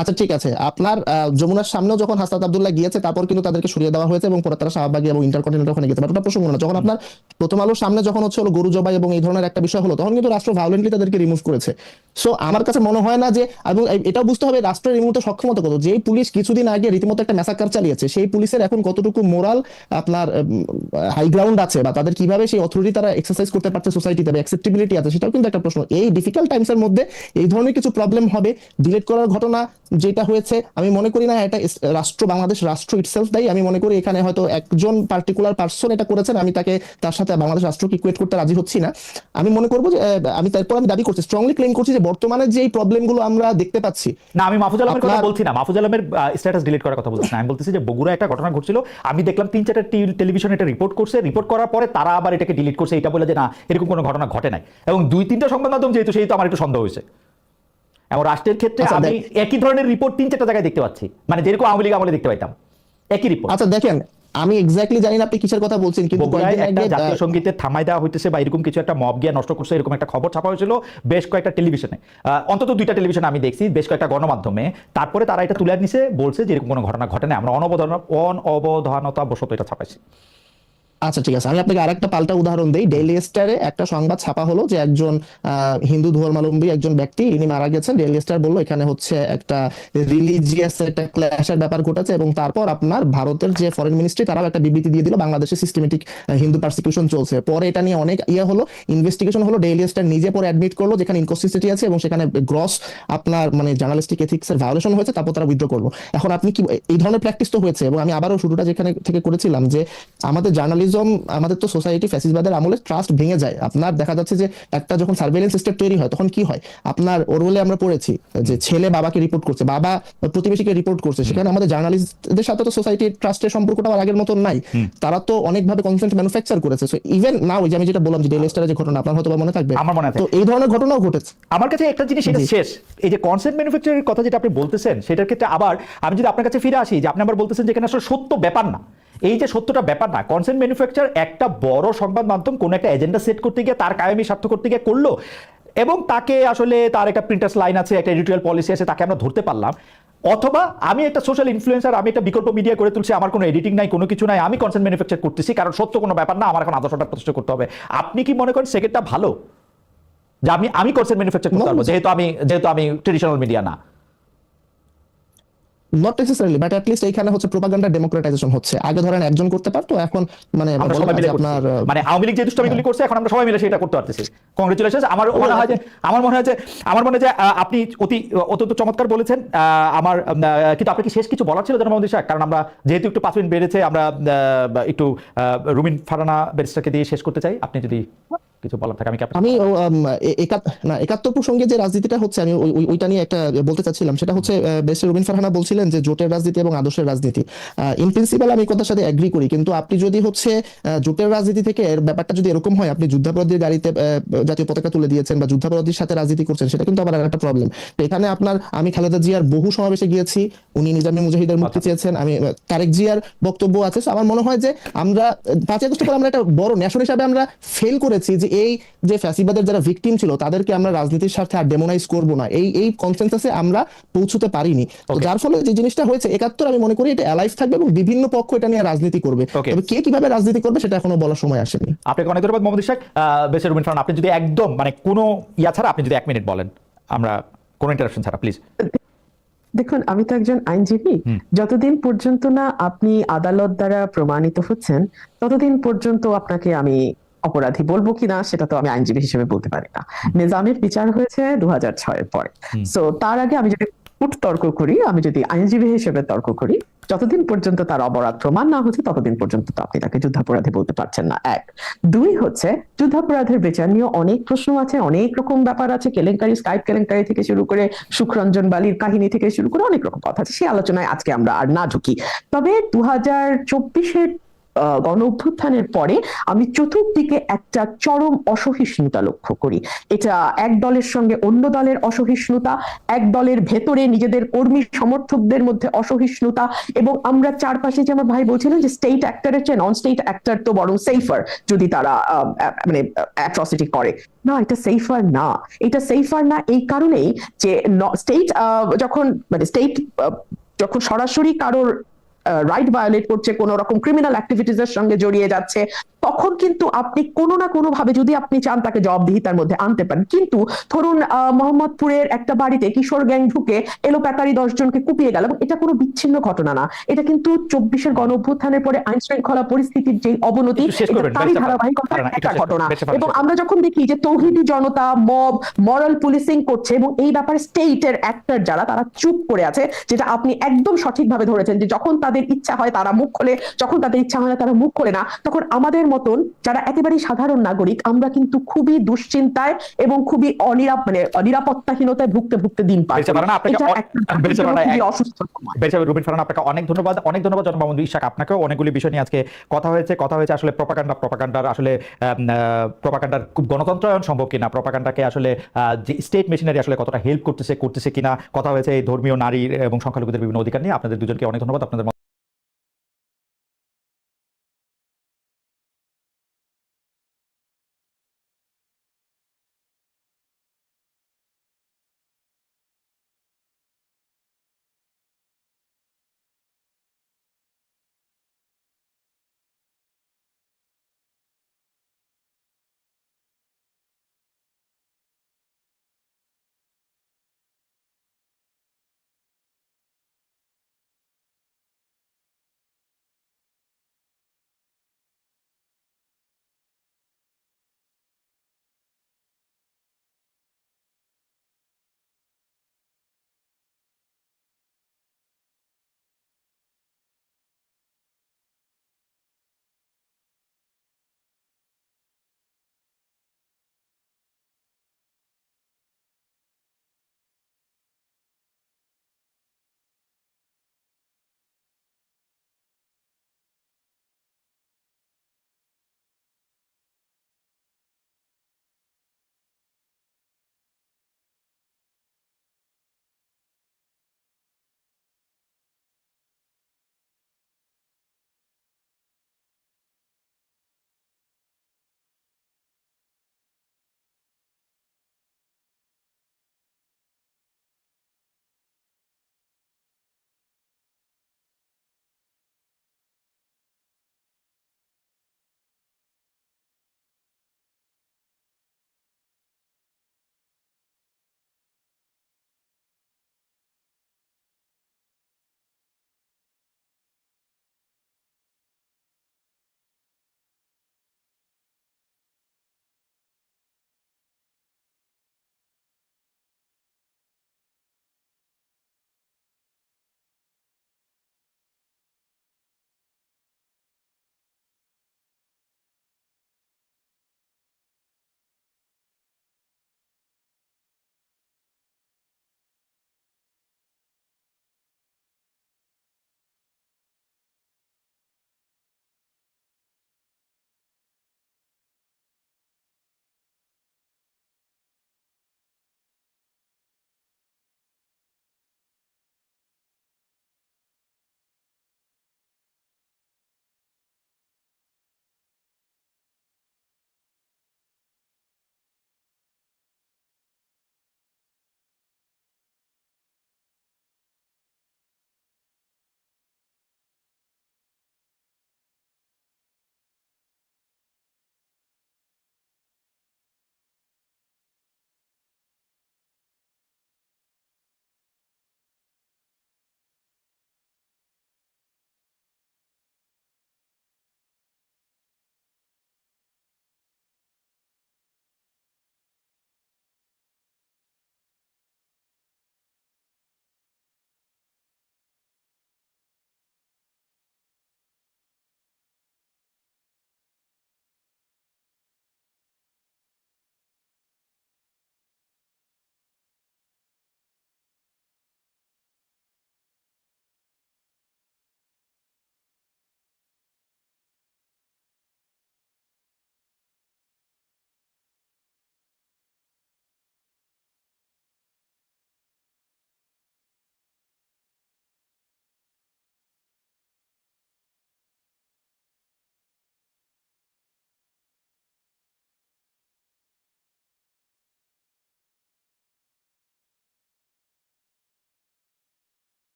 আচ্ছা ঠিক আছে, আপনার যমুনার সামনেও যখন হাসনাত আব্দুল্লাহ গিয়েছে, তারপর কিন্তু তাদেরকে সরিয়ে দেওয়া হয়েছে এবং পরে তারা শাহবাগী এবং ইন্টারকন্টিনেন্টাল ওখানে গেছে, বাট ওটা প্রসঙ্গ না। যখন আপনার প্রথম আলোর সামনে যখন হলো গরু জবাই এবং এই ধরনের একটা বিষয় হলো, তখন কিন্তু রাষ্ট্র ভায়োলেন্টলি তাদেরকে রিমুভ করেছে। সো আমার কাছে মনে হয় না যে, এবং এটাও বুঝতে হবে রাষ্ট্রের রিমুভ সক্ষমতা কত। যেই পুলিশ কিছুদিন আগে রীতিমতো একটা ম্যাসাকার চালিয়েছে, সেই পুলিশের এখন কতটুকু মোরাল আপনার হাই গ্রাউন্ড আছে, বা তাদের কিভাবে সেই অথরিটি তারা এক্সারসাইজ করতে পারছে সোসাইটিতে, বা অ্যাকসেপ্টেবিলিটি আছে, সেটাও কিন্তু একটা প্রশ্ন। এই ডিফিকাল্ট টাইমসের মধ্যে এই ধরনের কিছু প্রবলেম হবে। ডিলিট করার ঘটনা যেটা হয়েছে, আমি মনে করি না এটা বাংলাদেশ রাষ্ট্র ইটসেলফ দায়ী। আমি মনে করি এখানে হয়তো একজন পার্টিকুলার পার্সন এটা করেছেন, আমি তার সাথে বাংলাদেশ রাষ্ট্রকে ইকুয়েট করতে রাজি হচ্ছি না। আমি মনে করবো যে আমি দাবি করছি, স্ট্রংলি ক্লেম করছি যে বর্তমানে যে প্রবলেমগুলো আমরা দেখতে পাচ্ছি না, আমি মাহফুজ আলমের কথা বলছি না, মাহফুজ আলমের স্ট্যাটাস ডিলিট করার কথা বলছি না। আমি বলতেছি যে বগুড়া একটা ঘটনা ঘটছিল, আমি দেখলাম 3-4টা টেলিভিশন এটা রিপোর্ট করছে, রিপোর্ট করার পরে তারা আবার এটাকে ডিলিট করছে, এটা বলে যে না এরকম কোনো ঘটনা ঘটে নাই। এবং 2-3টা সংবাদ মাধ্যম যেহেতু, সেই তো আমার একটু সন্দেহ হয়েছে। এবং রাষ্ট্রের ক্ষেত্রে আমি একই ধরনের রিপোর্ট 3-4টা জায়গায় দেখতে পাচ্ছি, মানে যেরকম আওয়ামী লীগ আমলে দেখতে পাইতাম একই রিপোর্ট। আচ্ছা দেখেন, আমি এক্স্যাক্টলি জানি না আপনি কিসের কথা বলছেন, কিন্তু জাতীয় সঙ্গীতের থামাই দেওয়া হইতেছে বা এরকম কিছু একটা মব গিয়া নষ্ট করছে, এরকম একটা খবর ছাপা হয়েছিল বেশ কয়েকটা টেলিভিশনে, অন্তত 2টা টেলিভিশনে আমি দেখছি, বেশ কয়েকটা গণমাধ্যমে। তারপরে তারা এটা তুলে নিছে, বলছে যে এরকম কোনো ঘটনা ঘটে না, আমরা অনবধানতা বশত এটা ছাপাইছি। আচ্ছা ঠিক আছে, আমি আপনাকে আরেকটা পাল্টা উদাহরণ দেই। ডেইলি স্টারে একটা সংবাদ ছাপা হলো যে একজন হিন্দু ধর্মাবলম্বী একজন ব্যক্তি ইনি মারা গেছেন। ডেইলি স্টার বললো এখানে একটা রিলিজিয়াস একটা ক্ল্যাশের ব্যাপার ঘটেছে, এবং তারপর আপনার ভারতের যে ফরেন মিনিস্ট্রি তারাও একটা বিবৃতি দিয়ে দিল বাংলাদেশে সিস্টেমেটিক হিন্দু পারসিকিউশন চলছে। পরে এটা নিয়ে অনেক হলো, ইনভেস্টিগেশন হলো, ডেইলি স্টার নিজে পরে অ্যাডমিট করলো যেখানে ইনকনসিস্টেন্সি আছে এবং সেখানে গ্রস আপনার মানে জার্নালিস্টিক এথিক্সের ভায়োলেশন হয়েছে, তারপর তারা উইথড্র করলো। এখন আপনি কি এই ধরনের প্র্যাকটিস তো হয়েছে, এবং আমি আবারও শুরুটা যেখানে থেকে করেছিলাম যে আমাদের জার্নালিজম ফ্যাসিজম, আমাদের তো সোসাইটি ফ্যাসিজবাদের আমলে ট্রাস্ট ভেঙে যায়। আপনার দেখা যাচ্ছে যে একটা যখন সার্ভেইলেন্স স্টেট তৈরি হয় তখন কি হয়, আপনার ওরওয়েলে আমরা পড়েছি যে ছেলে বাবাকে রিপোর্ট করছে, বাবা প্রতিবেশীকে রিপোর্ট করছে, সেখানে আমাদের জার্নালিস্টদের সাথে তো সোসাইটির ট্রাস্টের সম্পর্কটা আর আগের মতন নাই। তারা তো অনেকভাবে কনসেন্ট ম্যানুফ্যাকচার করেছে। সো ইভেন নাও যে আমি যেটা বললাম যে ডেইলি স্টারের যে ঘটনা আপনার হয়তো বা মনে থাকবে, আমার মনে আছে। তো এই ধরনের ঘটনাও ঘটেছে। আমার কাছে একটা জিনিস এটা শেষ, এই যে কনসেন্ট ম্যানুফ্যাকচারের কথা যেটা আপনি বলতেছেন সেটার ক্ষেত্রে আবার আমি যদি আপনার কাছে ফিরে আসি যে আপনি আবার বলতেছেন যে এখানে আসলে সত্য ব্যাপার না, এই যে সত্যটা ব্যাপার না, কনসেন্ট ম্যানুফ্যাকচার একটা বড় সংবাদ মাধ্যম কোন একটা এজেন্ডা সেট করতে গিয়ে তার কায়েমি স্বার্থ করতে গিয়ে করলো, এবং তাকে আসলে তার একটা প্রিন্টার্স লাইন আছে, একটা এডিটোরিয়াল পলিসি আছে, তাকে আমরা ধরতে পারলাম। অথবা আমি একটা সোশ্যাল ইনফ্লুয়েন্সার, আমি একটা বিকল্প মিডিয়া করে তুলছি, আমার কোনো এডিটিং নাই, কোনো কিছু নাই, আমি কনসেন্ট ম্যানুফ্যাকচার করতেছি, কারণ সত্য কোনো ব্যাপার না, আমার এখন আদর্শটা প্রতিষ্ঠা করতে হবে। আপনি কি মনে করেন সেকেন্ডটা ভালো, যে আমি কনসেন্ট ম্যানুফ্যাকচার করতে পারবো যেহেতু আমি ট্রেডিশনাল মিডিয়া না? Not necessarily, but at least এইখানে হচ্ছে প্রোপাগান্ডা ডেমোক্রেটাইজেশন হচ্ছে। আগে ধরেন একজন করতে পারতো, এখন মানে আমরা বলা সবাই হয় মিলে যে আপনার করছি। মানে আওয়ামী লীগ যে দুষ্টামিগুলি করছে এখন আমরা সবাই মিলে সেটা করতে পারতেছি। কংগ্রেচুলেশন। আমার মনে হয় যে আপনি অত্যন্ত চমৎকার বলেছেন। কিন্তু আপনার কি শেষ কিছু বলার ছিল জনাব মোহাম্মদ ইশাক? কারণ আমরা যেহেতু একটু 5 মিনিট বেড়েছে, আমরা একটু রুমিন ফারহানা ব্যারিস্টারকে দিয়ে শেষ করতে চাই। আপনি যদি কিছু বলার থাকে আমি 71 প্রসঙ্গে যে রাজনীতিটা হচ্ছে, আমি ওইটা নিয়ে একটা বলতে চাচ্ছিলাম। সেটা হচ্ছে বেশি রুবিন ফারহানা বলছিলেন যে জোটের রাজনীতি এবং আদর্শের রাজনীতি। ইন প্রিন্সিপাল আমি কথার সাথে এগ্রি করি, কিন্তু আপনি যদি হচ্ছে জোটের রাজনীতি থেকে এর ব্যাপারটা যদি এরকম হয়, আপনি যুদ্ধাপরাধীর গাড়িতে জাতীয় পতাকা তুলে দিয়েছেন বা যুদ্ধাপরাধীর সাথে রাজনীতি করছেন, সেটা কিন্তু আবার একটা প্রবলেম। এখানে আমি খালেদা জিয়ার বহু সমাবেশে গিয়েছি, উনি নিজামী মুজাহিদের মুক্তি চেয়েছেন, আমি তারেক জিয়ার বক্তব্য আছে। আমার মনে হয় যে আমরা 5 আগস্ট পর আমরা একটা বড় ন্যাশন হিসাবে আমরা ফেল করেছি যে এই যে ফ্যাসিবাদের যারা ভিকটিম ছিল তাদেরকে আমরা রাজনীতির স্বার্থে আর ডেমোনাইজ করব না, এই কনসেনসাসে আমরা পৌঁছতে পারিনি। তো যার ফলে যে জিনিসটা হয়েছে 71, আমি মনে করি এটা অ্যালাইভ থাকবে এবং বিভিন্ন পক্ষ এটা নিয়ে রাজনীতি করবে। তবে কে কিভাবে রাজনীতি করবে সেটা এখনো বলার সময় আসেনি। আপনাকে অনেক ধন্যবাদ মোহাম্মদ ইশাক। বেশি রুবিন ফারহানা, আপনি যদি একদম মানে কোনো ছাড়া আপনি যদি 1 মিনিট বলেন, আমরা কোনো ইন্টারাপশন ছাড়া, প্লিজ। দেখুন, আমি তো একজন আইনজীবী, যতদিন পর্যন্ত না আপনি আদালত দ্বারা প্রমাণিত হচ্ছেন ততদিন পর্যন্ত আপনাকে আমি অপরাধী বলবো কিনা সেটা তো আমি আইনজীবী হিসেবে বলতে পারি না। নিজামের বিচার হয়েছে 2006-এর পরে। সো তার আগে আমি যদি তর্ক করি, আমি যদি আইনজীবী হিসেবে তর্ক করি, যতদিন পর্যন্ত তার অপরাধ প্রমাণ না হচ্ছে ততদিন পর্যন্ত তো আপনি তাকে যুদ্ধাপরাধী বলতে পারছেন না। 1, 2 হচ্ছে যুদ্ধাপরাধের বিচার নিয়ে অনেক প্রশ্ন আছে, অনেক রকম ব্যাপার আছে, কেলেঙ্কারি, স্কাইপ কেলেঙ্কারি থেকে শুরু করে সুখরঞ্জন বালির কাহিনী থেকে শুরু করে অনেক রকম কথা আছে। সেই আলোচনায় আজকে আমরা আর না ঢুকি। তবে 2024-এর গণ অভ্যুত্থানের পরে আমি চতুর্দিকে একটা চরম অসহিষ্ণুতা লক্ষ্য করি। এটা এক দলের সঙ্গে অন্য দলের অসহিষ্ণুতা, এক দলের ভেতরে নিজেদের কর্মী সমর্থকদের মধ্যে অসহিষ্ণুতা, এবং আমরা চারপাশে, যে আমার ভাই বলছিলেন যে স্টেট অ্যাক্টরের চেয়ে নন স্টেট অ্যাক্টর তো বরং সেফার যদি তারা মানে অ্যাট্রসিটি করে। না, এটা সেফার না। এটা সেফার না এই কারণেই যে স্টেট যখন সরাসরি কারোর রাইট ভায়োলেট করছে, কোন রকম ক্রিমিনাল অ্যাক্টিভিটিস এর সঙ্গে জড়িয়ে যাচ্ছে, তখন কিন্তু আপনি কোনো না কোনো ভাবে যদি আপনি চান তাকে জবাবদিহিতার মধ্যে আনতে পারেন। কিন্তু ধরুন মোহাম্মদপুরের একটা বাড়িতে কিশোর গ্যাং ঢুকে এলোপ্যাতারি 10 জনকে কুপিয়ে গেল, এটা কোনো বিচ্ছিন্ন ঘটনা না। এটা কিন্তু 24-এর গণ অভ্যুত্থানের পরে আইন শৃঙ্খলা পরিস্থিতির যে অবনতি, তারই ধারাবাহিকতার একটা ঘটনা। এবং আমরা যখন দেখি যে তৌহিদি জনতা, মব, মরাল পুলিশিং করছে এবং এই ব্যাপারে স্টেটের অ্যাক্টর যারা, তারা চুপ করে আছে, যেটা আপনি একদম সঠিকভাবে ধরেছেন যে যখন তাদের ইচ্ছা হয় তারা মুখ খোলে, যখন তাদের ইচ্ছা হয় না তারা মুখ খোলে না, তখন আমাদের মতন যারা একেবারে সাধারণ নাগরিক আমরা কিন্তু খুবই দুশ্চিন্তায় এবং খুবই নিরাপত্তাহীনতায় ভুগতে দিন পাই। রুবিন ফারহানা, আপনাকে অনেক ধন্যবাদ। জনাব মোহাম্মদ ইশাক, আপনাকেও অনেকগুলি বিষয় নিয়ে আজকে কথা হয়েছে। আসলে প্রপাগান্ডার খুব গণতন্ত্রায়ন সম্ভব কিনা, প্রপাগান্ডাকে আসলে যে স্টেট মেশিনারি আসলে কতটা হেল্প করতেছে কিনা কথা হয়েছে। এই ধর্মীয়, নারী এবং সংখ্যালঘুদের বিভিন্ন অধিকার নিয়ে আপনাদের দুজনকে অনেক ধন্যবাদ। আপনাদের